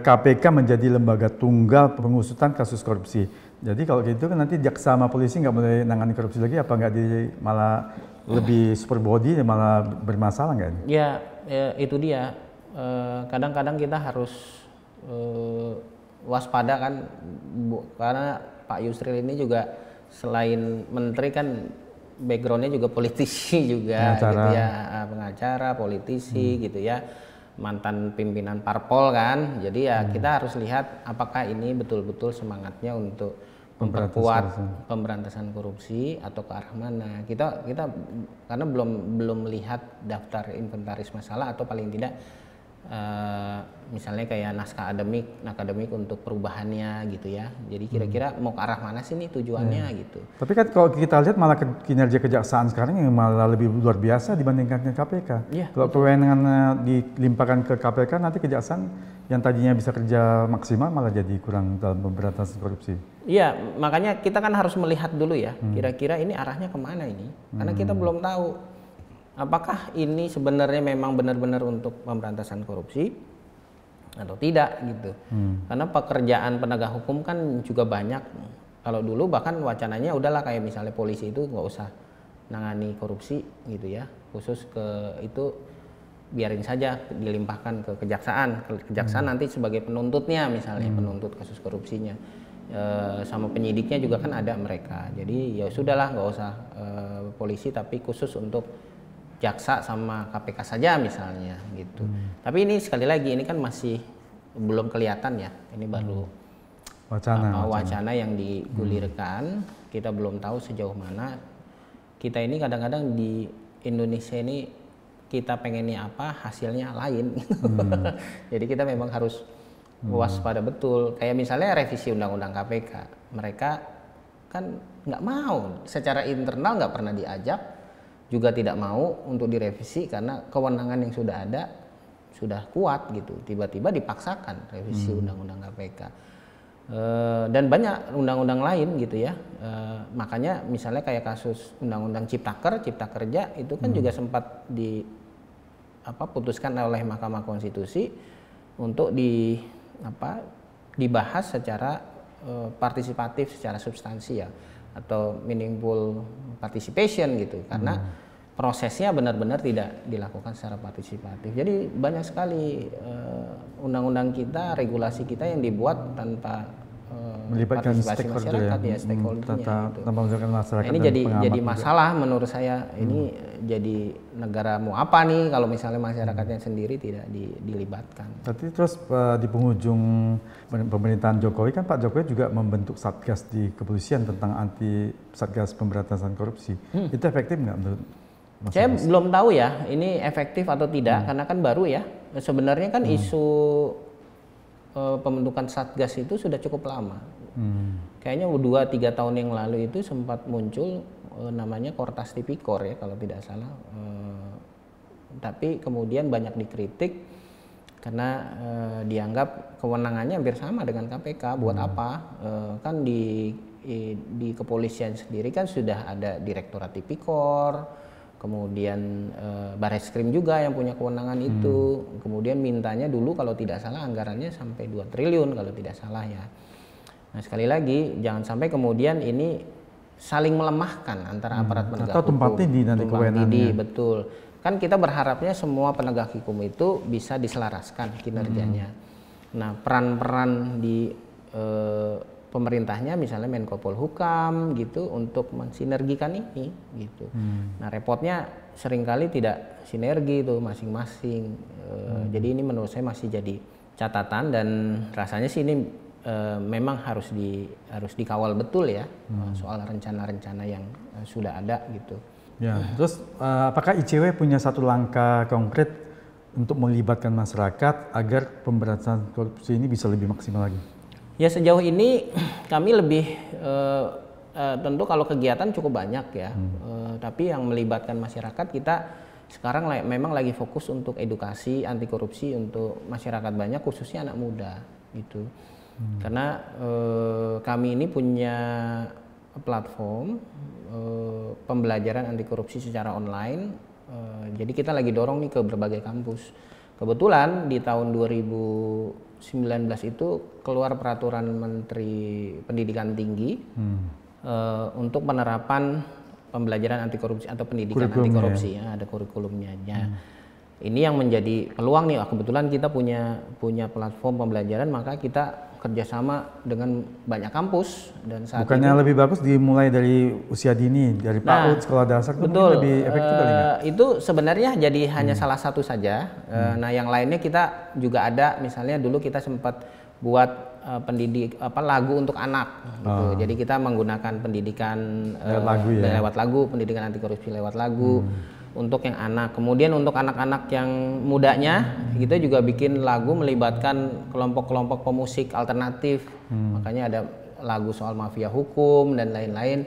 KPK menjadi lembaga tunggal pengusutan kasus korupsi. Jadi kalau gitu kan nanti jaksa sama polisi nggak boleh nangani korupsi lagi, apa nggak malah lebih super body malah bermasalah nggak? Ya itu dia. Kadang-kadang kita harus waspada kan, karena Pak Yusril ini juga selain menteri kan backgroundnya juga politisi juga gitu ya, pengacara, politisi gitu ya, mantan pimpinan parpol kan. Jadi ya kita harus lihat apakah ini betul-betul semangatnya untuk memperkuat pemberantasan korupsi atau ke arah mana. Kita karena belum melihat daftar inventaris masalah atau paling tidak misalnya kayak naskah akademik untuk perubahannya gitu ya. Jadi kira-kira mau ke arah mana sih nih tujuannya gitu. Tapi kan kalau kita lihat malah kinerja kejaksaan sekarang yang malah lebih luar biasa dibandingkan dengan KPK. Kalau kewenangan dilimpahkan ke KPK, nanti kejaksaan yang tadinya bisa kerja maksimal malah jadi kurang dalam pemberantasan korupsi. Iya, makanya kita kan harus melihat dulu ya, kira-kira ini arahnya kemana ini. Karena kita belum tahu apakah ini sebenarnya memang benar-benar untuk pemberantasan korupsi atau tidak gitu. Karena pekerjaan penegak hukum kan juga banyak. Kalau dulu bahkan wacananya udahlah kayak misalnya polisi itu nggak usah nangani korupsi gitu ya, khusus ke itu biarin saja dilimpahkan ke kejaksaan. Kejaksaan nanti sebagai penuntutnya misalnya, penuntut kasus korupsinya. Sama penyidiknya juga kan ada mereka. Jadi ya sudahlah, nggak usah polisi, tapi khusus untuk jaksa sama KPK saja misalnya gitu. Tapi ini sekali lagi ini kan masih belum kelihatan ya. Ini baru wacana yang digulirkan. Kita belum tahu sejauh mana. Kita ini kadang-kadang di Indonesia ini kita pengennya apa, hasilnya lain. Jadi kita memang harus waspada betul. Kayak misalnya revisi undang-undang KPK, mereka kan nggak mau, secara internal nggak pernah diajak, juga tidak mau untuk direvisi karena kewenangan yang sudah ada sudah kuat gitu. Tiba-tiba dipaksakan revisi undang-undang KPK. Dan banyak undang-undang lain gitu ya. Makanya misalnya kayak kasus undang-undang Cipta Kerja itu kan juga sempat putuskan oleh Mahkamah Konstitusi untuk dibahas secara partisipatif, secara substansi ya, atau meaningful participation gitu, karena prosesnya benar-benar tidak dilakukan secara partisipatif. Jadi banyak sekali undang-undang kita, regulasi kita yang dibuat tanpa melibatkan masyarakat ya, stakeholdernya gitu. Masyarakat. Nah, ini jadi masalah juga menurut saya. Ini jadi negara mau apa nih kalau misalnya masyarakatnya sendiri tidak dilibatkan. Tapi terus di penghujung pemerintahan Jokowi kan Pak Jokowi juga membentuk satgas di kepolisian tentang satgas pemberantasan korupsi. Itu efektif nggak menurut Mas? Saya belum tahu ya ini efektif atau tidak karena kan baru ya. Sebenarnya kan isu pembentukan satgas itu sudah cukup lama. Kayaknya 2-3 tahun yang lalu itu sempat muncul namanya Kortas Tipikor ya kalau tidak salah. Tapi kemudian banyak dikritik karena dianggap kewenangannya hampir sama dengan KPK. Buat apa? Kan di kepolisian sendiri kan sudah ada Direktorat Tipikor, kemudian Barreskrim juga yang punya kewenangan itu. Kemudian mintanya dulu kalau tidak salah anggarannya sampai 2 triliun kalau tidak salah ya. Nah sekali lagi jangan sampai kemudian ini saling melemahkan antara aparat penegak atau hukum. tumpang tindih nanti kewenangannya. Betul. Kan kita berharapnya semua penegak hukum itu bisa diselaraskan kinerjanya. Nah peran-peran di pemerintahnya misalnya Menko Polhukam gitu untuk mensinergikan ini gitu. Nah repotnya seringkali tidak sinergi itu masing-masing. Jadi ini menurut saya masih jadi catatan dan rasanya sih ini memang harus dikawal betul ya soal rencana-rencana yang sudah ada gitu. Ya, terus apakah ICW punya satu langkah konkret untuk melibatkan masyarakat agar pemberantasan korupsi ini bisa lebih maksimal lagi? Ya sejauh ini kami lebih tentu kalau kegiatan cukup banyak ya, tapi yang melibatkan masyarakat kita sekarang memang lagi fokus untuk edukasi anti korupsi untuk masyarakat banyak khususnya anak muda gitu. Karena kami ini punya platform pembelajaran anti korupsi secara online, jadi kita lagi dorong nih ke berbagai kampus. Kebetulan di tahun 2019 itu keluar peraturan Menteri Pendidikan Tinggi untuk penerapan pembelajaran anti korupsi atau pendidikan anti korupsi ya, ada kurikulumnya. Ini yang menjadi peluang nih. Kebetulan kita punya platform pembelajaran, maka kita kerjasama dengan banyak kampus dan saat bukannya ini, lebih bagus dimulai dari usia dini dari PAUD sekolah dasar itu betul, lebih efektif kali nggak? Itu sebenarnya jadi hanya salah satu saja. Nah yang lainnya kita juga ada, misalnya dulu kita sempat buat lagu untuk anak gitu. Jadi kita menggunakan pendidikan lewat lagu, pendidikan anti korupsi lewat lagu untuk yang anak. Kemudian untuk anak-anak yang mudanya kita juga bikin lagu melibatkan kelompok-kelompok pemusik alternatif. Makanya ada lagu soal mafia hukum dan lain-lain.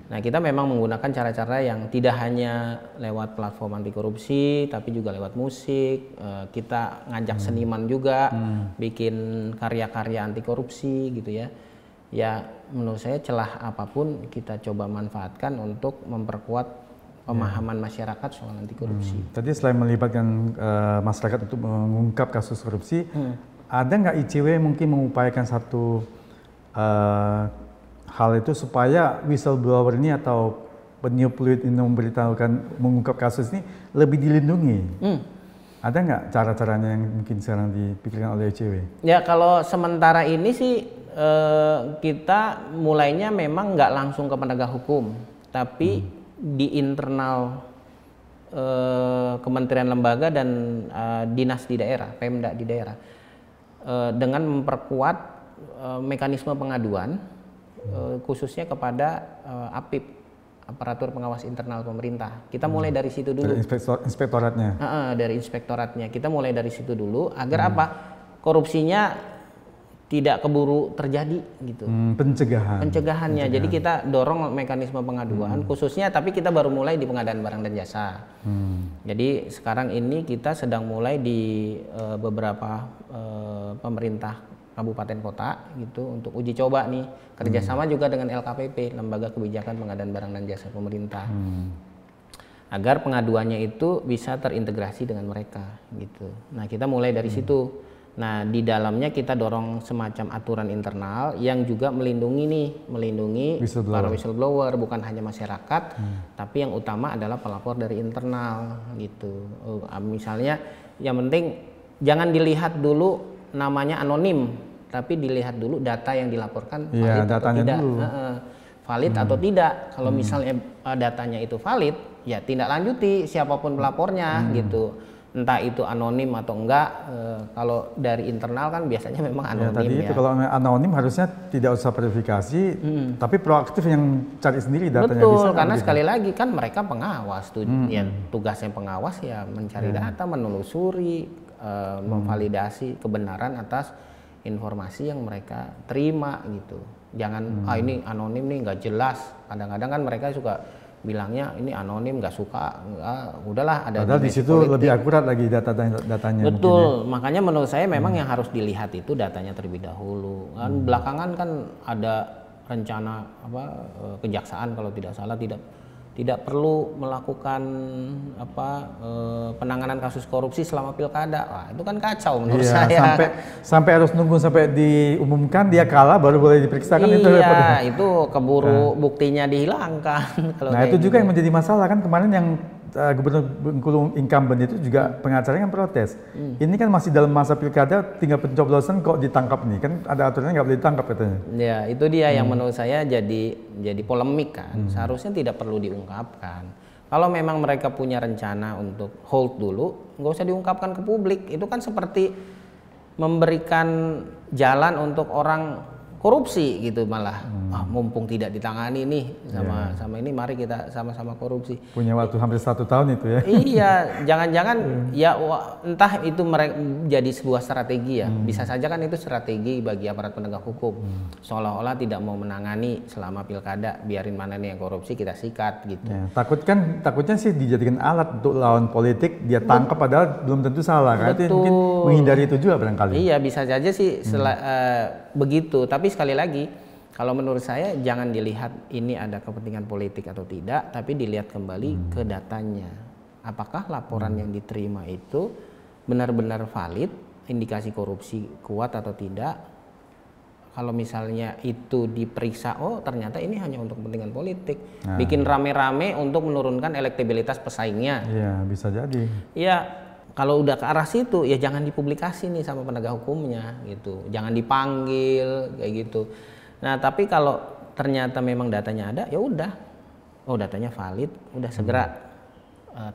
Nah kita memang menggunakan cara-cara yang tidak hanya lewat platform anti korupsi tapi juga lewat musik. Kita ngajak seniman juga bikin karya-karya anti korupsi gitu ya. Ya menurut saya celah apapun kita coba manfaatkan untuk memperkuat pemahaman masyarakat soal anti korupsi. Tadi selain melibatkan masyarakat untuk mengungkap kasus korupsi, ada nggak ICW mungkin mengupayakan satu hal itu supaya whistleblower ini atau peniup fluid ini memberitahukan mengungkap kasus ini lebih dilindungi? Ada nggak cara-caranya yang mungkin sekarang dipikirkan oleh ICW? Ya kalau sementara ini sih kita mulainya memang nggak langsung ke penegak hukum, tapi di internal kementerian lembaga dan dinas di daerah, Pemda di daerah, dengan memperkuat mekanisme pengaduan khususnya kepada APIP. Aparatur pengawas internal pemerintah. Kita mulai dari situ dulu. Dari inspektoratnya. Dari inspektoratnya. Kita mulai dari situ dulu agar apa? Korupsinya tidak keburu terjadi gitu. Pencegahannya. Jadi kita dorong mekanisme pengaduan khususnya, tapi kita baru mulai di pengadaan barang dan jasa. Jadi sekarang ini kita sedang mulai di beberapa pemerintah kabupaten kota gitu untuk uji coba nih, kerjasama juga dengan LKPP, Lembaga Kebijakan Pengadaan Barang dan Jasa Pemerintah, agar pengaduannya itu bisa terintegrasi dengan mereka gitu. Nah kita mulai dari situ. Nah di dalamnya kita dorong semacam aturan internal yang juga melindungi para whistleblower, bukan hanya masyarakat, tapi yang utama adalah pelapor dari internal gitu. Misalnya yang penting jangan dilihat dulu namanya anonim, tapi dilihat dulu data yang dilaporkan valid atau tidak. Valid atau tidak. Kalau misalnya datanya itu valid, ya tindak lanjuti siapapun pelapornya gitu. Entah itu anonim atau enggak. Kalau dari internal kan biasanya memang anonim. Tadi itu kalau anonim harusnya tidak usah verifikasi, tapi proaktif yang cari sendiri datanya. Betul, karena sekali lagi kan mereka pengawas tuh, ya tugasnya pengawas ya mencari data, menelusuri, memvalidasi kebenaran atas informasi yang mereka terima gitu. Jangan ini anonim nih nggak jelas. Kadang-kadang kan mereka suka bilangnya ini anonim nggak suka, udahlah ada. Padahal di situ lebih akurat lagi datanya. Betul, makanya menurut saya memang yang harus dilihat itu datanya terlebih dahulu. Kan belakangan kan ada rencana kejaksaan kalau tidak salah tidak perlu melakukan penanganan kasus korupsi selama pilkada. Wah, itu kan kacau menurut saya. Sampai harus nunggu sampai diumumkan dia kalah baru boleh diperiksa kan itu. Iya, itu keburu buktinya dihilangkan. Nah, itu juga yang menjadi masalah kan kemarin yang Gubernur Bengkulu incumbent itu juga pengacaranya kan protes. Ini kan masih dalam masa pilkada, tinggal pencoblosan kok ditangkap nih, kan ada aturannya nggak boleh ditangkap katanya. Ya itu dia yang menurut saya jadi polemik kan. Seharusnya tidak perlu diungkapkan. Kalau memang mereka punya rencana untuk hold dulu, nggak usah diungkapkan ke publik. Itu kan seperti memberikan jalan untuk orang korupsi gitu malah. Mumpung tidak ditangani nih sama ini, mari kita sama-sama korupsi. Punya waktu hampir 1 tahun itu ya. Iya, jangan-jangan ya entah itu mereka jadi sebuah strategi ya. Bisa saja kan itu strategi bagi aparat penegak hukum. Seolah-olah tidak mau menangani selama pilkada, biarin mana nih yang korupsi kita sikat gitu. Ya, takutnya sih dijadikan alat untuk lawan politik, dia tangkap padahal belum tentu salah. Kan itu mungkin menghindari itu juga barangkali. Iya, bisa saja sih begitu. Tapi sekali lagi, kalau menurut saya jangan dilihat ini ada kepentingan politik atau tidak, tapi dilihat kembali ke datanya. Apakah laporan yang diterima itu benar-benar valid, indikasi korupsi kuat atau tidak? Kalau misalnya itu diperiksa, oh ternyata ini hanya untuk kepentingan politik, bikin rame-rame untuk menurunkan elektabilitas pesaingnya. Iya, bisa jadi. Iya. Kalau udah ke arah situ ya jangan dipublikasi nih sama penegak hukumnya gitu, jangan dipanggil kayak gitu. Nah tapi kalau ternyata memang datanya ada, ya udah, oh datanya valid, udah segera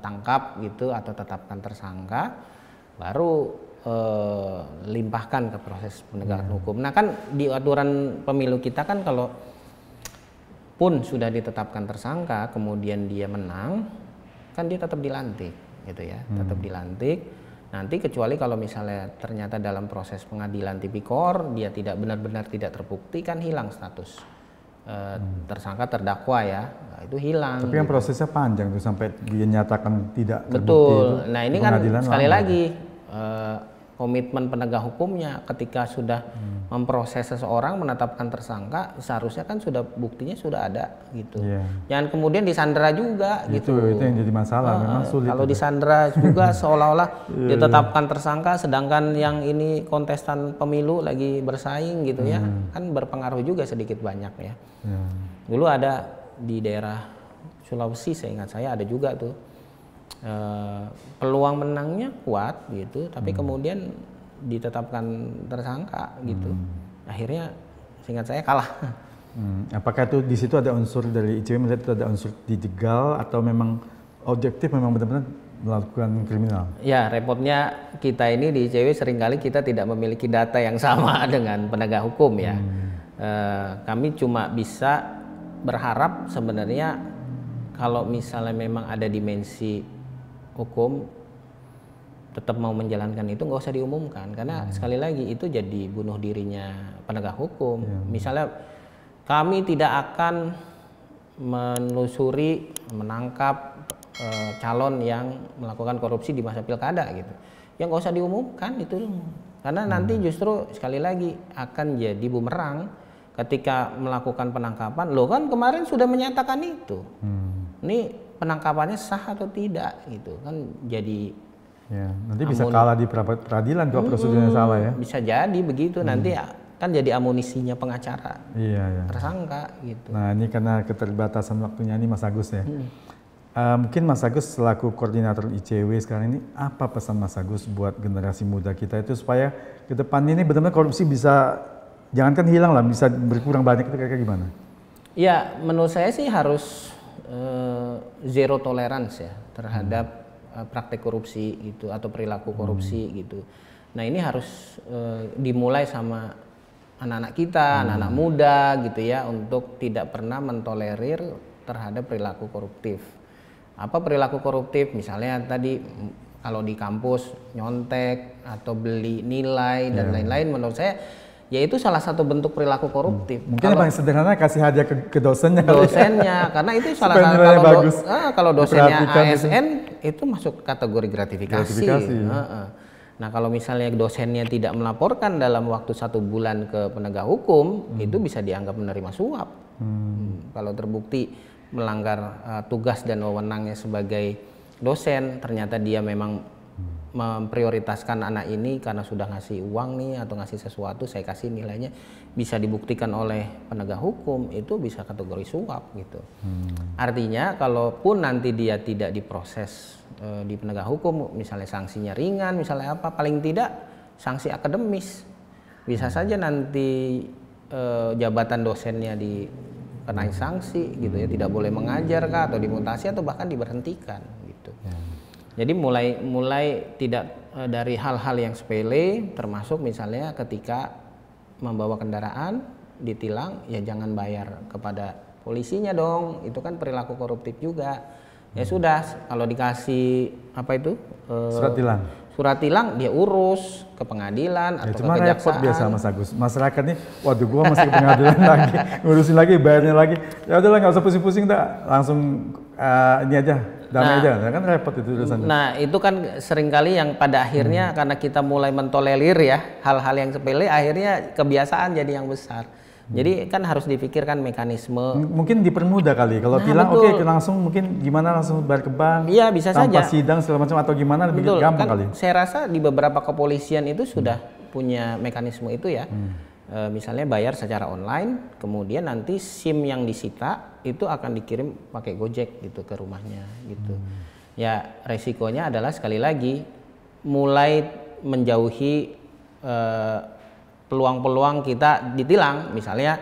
tangkap gitu atau tetapkan tersangka, baru limpahkan ke proses penegakan hukum. Nah kan di aturan pemilu kita kan kalau pun sudah ditetapkan tersangka kemudian dia menang, kan dia tetap dilantik. Gitu ya, tetap dilantik. Nanti kecuali kalau misalnya ternyata dalam proses pengadilan tipikor dia tidak benar-benar tidak terbukti, kan hilang status tersangka terdakwa ya, nah, itu hilang. Tapi yang prosesnya panjang tuh sampai dia nyatakan tidak terbukti. Betul. Nah ini kan sekali lama. lagi komitmen penegak hukumnya ketika sudah memproses seseorang, menetapkan tersangka, seharusnya kan sudah buktinya sudah ada gitu. Jangan kemudian disandera juga gitu. Itu yang jadi masalah, memang sulit. Kalau disandera juga seolah-olah ditetapkan tersangka, sedangkan yang ini kontestan pemilu lagi bersaing gitu ya, kan berpengaruh juga sedikit banyak ya. Dulu ada di daerah Sulawesi, saya ingat saya ada juga tuh peluang menangnya kuat gitu, tapi kemudian ditetapkan tersangka gitu. Akhirnya seingat saya kalah. Apakah itu di situ ada unsur dari ICW melihat itu ada unsur dijegal atau memang objektif memang benar-benar melakukan kriminal? Ya, repotnya kita ini di ICW seringkali kita tidak memiliki data yang sama dengan penegak hukum ya. Kami cuma bisa berharap sebenarnya kalau misalnya memang ada dimensi hukum tetap mau menjalankan itu nggak usah diumumkan, karena sekali lagi itu jadi bunuh dirinya penegak hukum. Misalnya kami tidak akan menelusuri, menangkap calon yang melakukan korupsi di masa pilkada gitu, ya nggak usah diumumkan itu, karena nanti justru sekali lagi akan jadi bumerang ketika melakukan penangkapan. Loh kan kemarin sudah menyatakan itu, ini penangkapannya sah atau tidak gitu kan, jadi ya, nanti bisa kalah di peradilan kalau prosedurnya salah ya. Bisa jadi begitu, nanti kan jadi amunisinya pengacara, tersangka gitu. Nah ini karena keterbatasan waktunya nih Mas Agus ya. Mungkin Mas Agus selaku koordinator ICW sekarang ini, apa pesan Mas Agus buat generasi muda kita itu supaya ke depan ini benar-benar korupsi bisa, jangankan hilang lah, bisa berkurang banyak, itu kayak gimana? Ya menurut saya sih harus zero tolerance ya terhadap praktek korupsi gitu atau perilaku korupsi gitu. Nah ini harus dimulai sama anak-anak kita, anak-anak muda gitu ya, untuk tidak pernah mentolerir terhadap perilaku koruptif. Apa perilaku koruptif? Misalnya tadi kalau di kampus nyontek atau beli nilai dan lain-lain, menurut saya ya itu salah satu bentuk perilaku koruptif. Mungkin yang paling sederhana kasih hadiah ke dosennya. Karena itu salah satu kalau dosennya ASN itu masuk kategori gratifikasi. Nah kalau misalnya dosennya tidak melaporkan dalam waktu 1 bulan ke penegak hukum, itu bisa dianggap menerima suap. Kalau terbukti melanggar tugas dan wewenangnya sebagai dosen, ternyata dia memang memprioritaskan anak ini karena sudah ngasih uang nih atau ngasih sesuatu, saya kasih nilainya, bisa dibuktikan oleh penegak hukum, itu bisa kategori suap gitu. Artinya kalaupun nanti dia tidak diproses di penegak hukum, misalnya sanksinya ringan, misalnya apa, paling tidak sanksi akademis, bisa saja nanti jabatan dosennya dikenai sanksi gitu ya, tidak boleh mengajar kah, atau dimutasi atau bahkan diberhentikan gitu. Jadi mulai tidak dari hal-hal yang sepele, termasuk misalnya ketika membawa kendaraan ditilang, ya jangan bayar kepada polisinya dong, itu kan perilaku koruptif juga. Ya sudah, kalau dikasih apa itu surat tilang dia urus ke pengadilan atau cuma ke kejaksaan. Repot biasa Mas Agus, masyarakat nih, waduh gua masih ke pengadilan lagi, ngurusin lagi, bayarnya lagi, ya udahlah nggak usah pusing-pusing, langsung ini aja, damai aja, kan repot itu urusannya. Nah itu kan seringkali yang pada akhirnya karena kita mulai mentolerir ya hal-hal yang sepele, akhirnya kebiasaan jadi yang besar. Jadi kan harus dipikirkan mekanisme. Mungkin dipermudah kali. Kalau tilang oke, langsung mungkin gimana, langsung bayar ke bank. Iya bisa tanpa saja. Sidang segala macam atau gimana, lebih gampang kan, kali. Saya rasa di beberapa kepolisian itu sudah punya mekanisme itu ya. Misalnya bayar secara online, kemudian nanti SIM yang disita itu akan dikirim pakai Gojek gitu ke rumahnya gitu. Ya resikonya adalah sekali lagi mulai menjauhi peluang-peluang kita ditilang, misalnya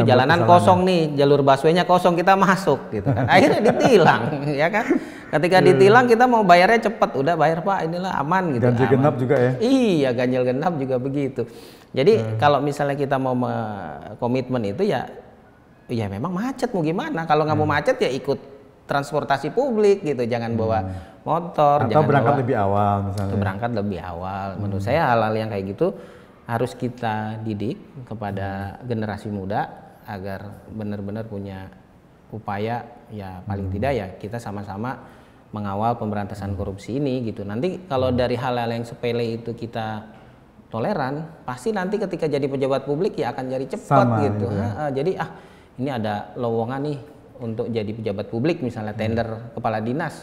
jalanan kosong nih, jalur busway-nya kosong, kita masuk gitu kan, akhirnya ditilang ya kan. Ketika ditilang kita mau bayarnya cepat, udah bayar Pak, inilah aman gitu. Ganjil genap juga ya. Iya, ganjil genap juga begitu. Jadi kalau misalnya kita mau komitmen itu ya memang macet, mau gimana, kalau nggak mau macet ya ikut transportasi publik gitu, jangan bawa motor, atau jangan berangkat lebih awal misalnya. Atau berangkat lebih awal. Menurut saya hal-hal yang kayak gitu harus kita didik kepada generasi muda agar benar-benar punya upaya, ya paling tidak ya kita sama-sama mengawal pemberantasan korupsi ini gitu. Nanti kalau dari hal-hal yang sepele itu kita toleran, pasti nanti ketika jadi pejabat publik ya akan jadi cepat gitu. Jadi ini ada lowongan nih untuk jadi pejabat publik, misalnya tender kepala dinas,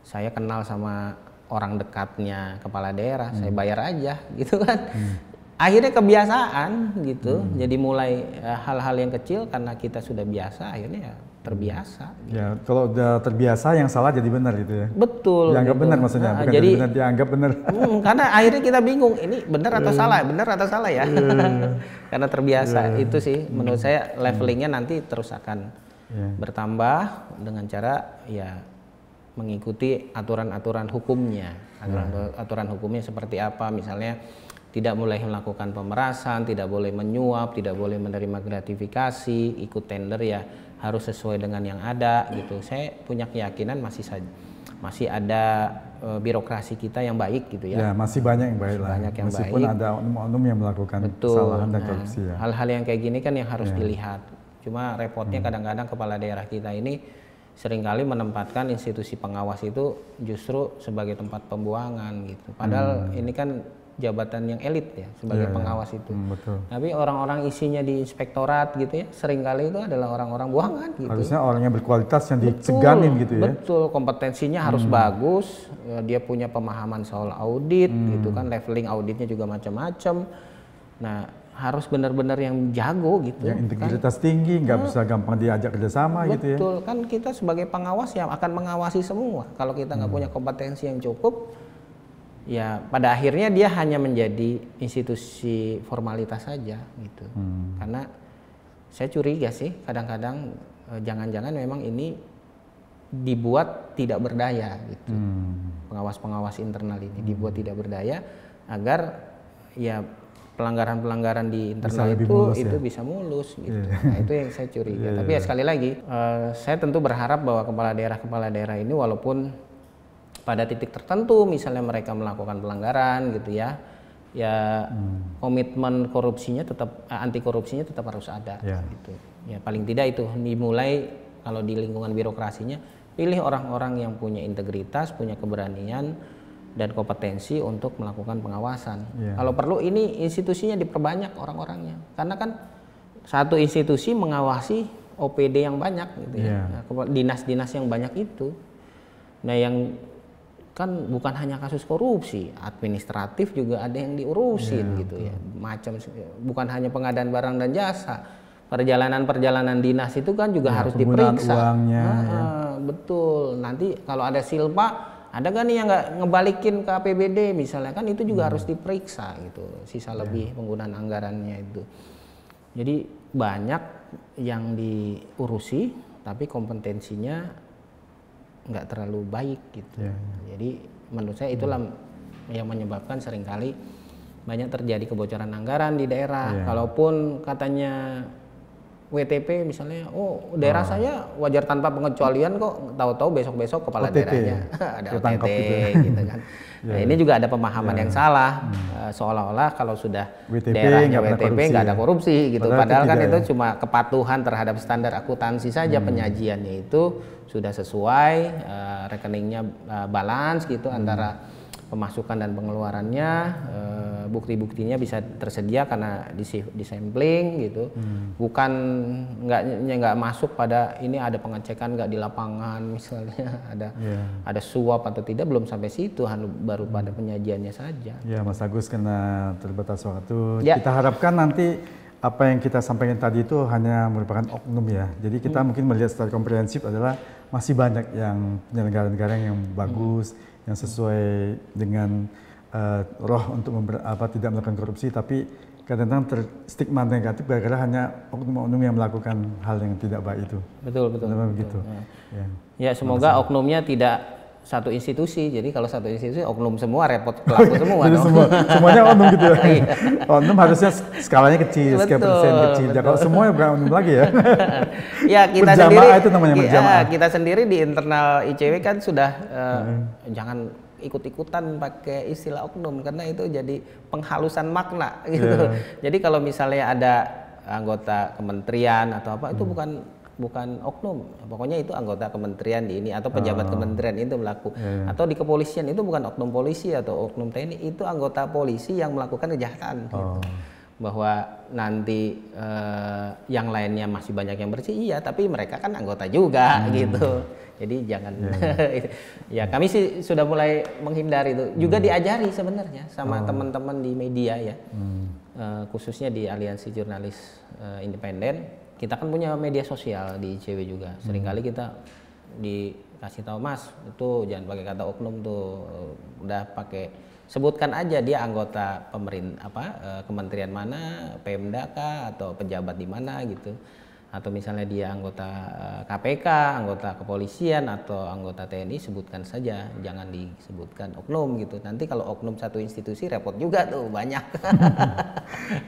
saya kenal sama orang dekatnya kepala daerah, saya bayar aja gitu kan. akhirnya kebiasaan gitu. Jadi mulai hal-hal yang kecil karena kita sudah biasa, akhirnya ya terbiasa. Ya, kalau udah terbiasa yang salah jadi benar gitu ya. Betul. Dianggap gitu. benar maksudnya, bukan jadi benar dianggap benar. Karena akhirnya kita bingung, ini benar atau salah, benar atau salah ya. Karena terbiasa itu sih menurut saya levelingnya nanti terus akan bertambah dengan cara ya mengikuti aturan-aturan hukumnya. Aturan hukumnya seperti apa, misalnya tidak boleh melakukan pemerasan, tidak boleh menyuap, tidak boleh menerima gratifikasi, ikut tender ya harus sesuai dengan yang ada gitu. Saya punya keyakinan masih ada birokrasi kita yang baik gitu ya. Ya, masih banyak yang baik lah. Meskipun baik. Ada oknum-oknum yang melakukan kesalahan dan korupsi ya. Hal-hal yang kayak gini kan yang harus dilihat. Cuma repotnya kadang-kadang kepala daerah kita ini seringkali menempatkan institusi pengawas itu justru sebagai tempat pembuangan gitu. Padahal ini kan jabatan yang elit ya sebagai pengawas itu. Betul. Tapi orang-orang isinya di inspektorat gitu ya, seringkali itu adalah orang-orang buangan gitu. Harusnya orang yang berkualitas yang diseganin gitu ya. Betul, kompetensinya harus bagus, dia punya pemahaman soal audit gitu kan, leveling auditnya juga macam-macam. Nah, harus benar-benar yang jago gitu. Yang integritas tinggi, nggak bisa gampang diajak kerjasama gitu ya. Betul, kan kita sebagai pengawas yang akan mengawasi semua. Kalau kita nggak punya kompetensi yang cukup, ya pada akhirnya dia hanya menjadi institusi formalitas saja gitu. Karena saya curiga sih kadang-kadang jangan-jangan memang ini dibuat tidak berdaya gitu. Pengawas-pengawas internal ini dibuat tidak berdaya agar ya pelanggaran-pelanggaran di internal itu bisa mulus gitu. Nah, itu yang saya curiga. Tapi ya sekali lagi saya tentu berharap bahwa kepala daerah ini walaupun pada titik tertentu misalnya mereka melakukan pelanggaran gitu ya, komitmen korupsinya tetap anti korupsinya tetap harus ada gitu. Ya paling tidak itu dimulai kalau di lingkungan birokrasinya, pilih orang-orang yang punya integritas, punya keberanian dan kompetensi untuk melakukan pengawasan. Kalau perlu ini institusinya diperbanyak orang-orangnya, karena kan satu institusi mengawasi OPD yang banyak gitu ya, dinas-dinas yang banyak itu. Nah yang kan bukan hanya kasus korupsi, administratif juga ada yang diurusin gitu ya, macam bukan hanya pengadaan barang dan jasa, perjalanan dinas itu kan juga harus diperiksa. Uangnya, betul. Nanti kalau ada silpa, ada gak nih yang nggak ngebalikin ke APBD misalnya, kan itu juga harus diperiksa gitu, sisa lebih penggunaan anggarannya itu. Jadi banyak yang diurusi tapi kompetensinya nggak terlalu baik gitu. Jadi menurut saya itulah yang menyebabkan seringkali banyak terjadi kebocoran anggaran di daerah. Kalaupun katanya WTP misalnya, daerah saya wajar tanpa pengecualian kok, tahu-tahu besok-besok kepala daerahnya ada OTT gitu kan. Nah ini juga ada pemahaman yang salah, seolah-olah kalau sudah daerahnya WTP nggak ada korupsi gitu. Padahal kan itu cuma kepatuhan terhadap standar akuntansi saja, penyajiannya itu sudah sesuai, rekeningnya balance gitu antara pemasukan dan pengeluarannya, bukti-buktinya bisa tersedia karena di sampling gitu, bukan nggak masuk pada ini ada pengecekan nggak di lapangan misalnya, ada suap atau tidak, belum sampai situ, baru pada penyajiannya saja. Ya Mas Agus, karena terbatas waktu, kita harapkan nanti apa yang kita sampaikan tadi itu hanya merupakan oknum ya. Jadi kita mungkin melihat secara komprehensif adalah masih banyak yang penyelenggara-negara yang bagus, yang sesuai dengan roh untuk tidak melakukan korupsi, tapi kadang-kadang terstigma negatif gara-gara hanya oknum-oknum yang melakukan hal yang tidak baik itu. Betul. Begitu. Ya semoga oknumnya tidak satu institusi, jadi kalau satu institusi oknum semua, repot pelaku semua. Jadi semuanya oknum gitu ya. Oknum harusnya skalanya kecil, skala persen kecil. Ya, kalau semuanya bukan oknum lagi ya. Ya kita sendiri itu namanya berjamaah. Kita sendiri di internal ICW kan sudah jangan ikut-ikutan pakai istilah oknum karena itu jadi penghalusan makna gitu. Jadi kalau misalnya ada anggota kementerian atau apa itu bukan oknum, pokoknya itu anggota kementerian di ini atau pejabat kementerian itu melakukan, atau di kepolisian itu bukan oknum polisi atau oknum TNI, itu anggota polisi yang melakukan kejahatan. Gitu. bahwa nanti yang lainnya masih banyak yang bersih, iya, tapi mereka kan anggota juga gitu. Jadi jangan ya kami sih sudah mulai menghindari itu. Juga diajari sebenarnya sama teman-teman di media ya. Khususnya di Aliansi Jurnalis Independen. Kita kan punya media sosial di ICW juga. Seringkali kita dikasih tahu, Mas, itu jangan pakai kata oknum tuh. Udah pakai sebutkan aja dia anggota kementerian mana, Pemda kah, atau pejabat di mana gitu, atau misalnya dia anggota KPK, anggota kepolisian atau anggota TNI, sebutkan saja, jangan disebutkan oknum gitu. Nanti kalau oknum satu institusi repot juga tuh, banyak.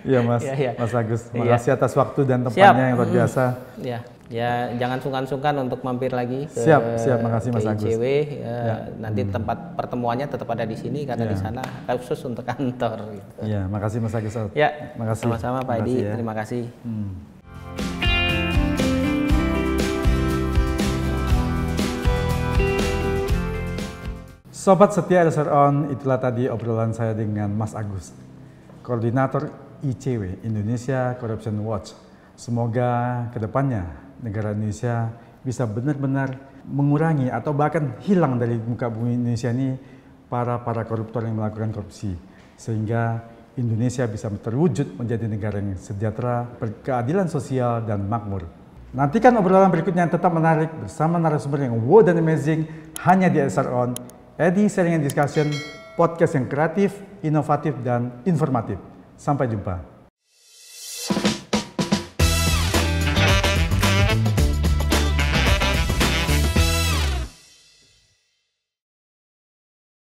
Iya Mas, Mas Agus, makasih atas waktu dan tempatnya yang luar biasa. Ya jangan sungkan-sungkan untuk mampir lagi ke makasih Mas Agus. ICW. Nanti tempat pertemuannya tetap ada di sini karena di sana khusus untuk kantor. Gitu. Iya, makasih Mas Agus. Ya, makasih. Sama-sama Pak Edi. Ya. Terima kasih. Sobat setia LSR On, itulah tadi obrolan saya dengan Mas Agus, Koordinator ICW Indonesia Corruption Watch. Semoga kedepannya negara Indonesia bisa benar-benar mengurangi atau bahkan hilang dari muka bumi Indonesia ini para koruptor yang melakukan korupsi, sehingga Indonesia bisa terwujud menjadi negara yang sejahtera, berkeadilan sosial dan makmur. Nantikan obrolan berikutnya yang tetap menarik bersama narasumber yang wow dan amazing hanya di LSR On, Edi Sharing and Discussion, podcast yang kreatif, inovatif dan informatif. Sampai jumpa.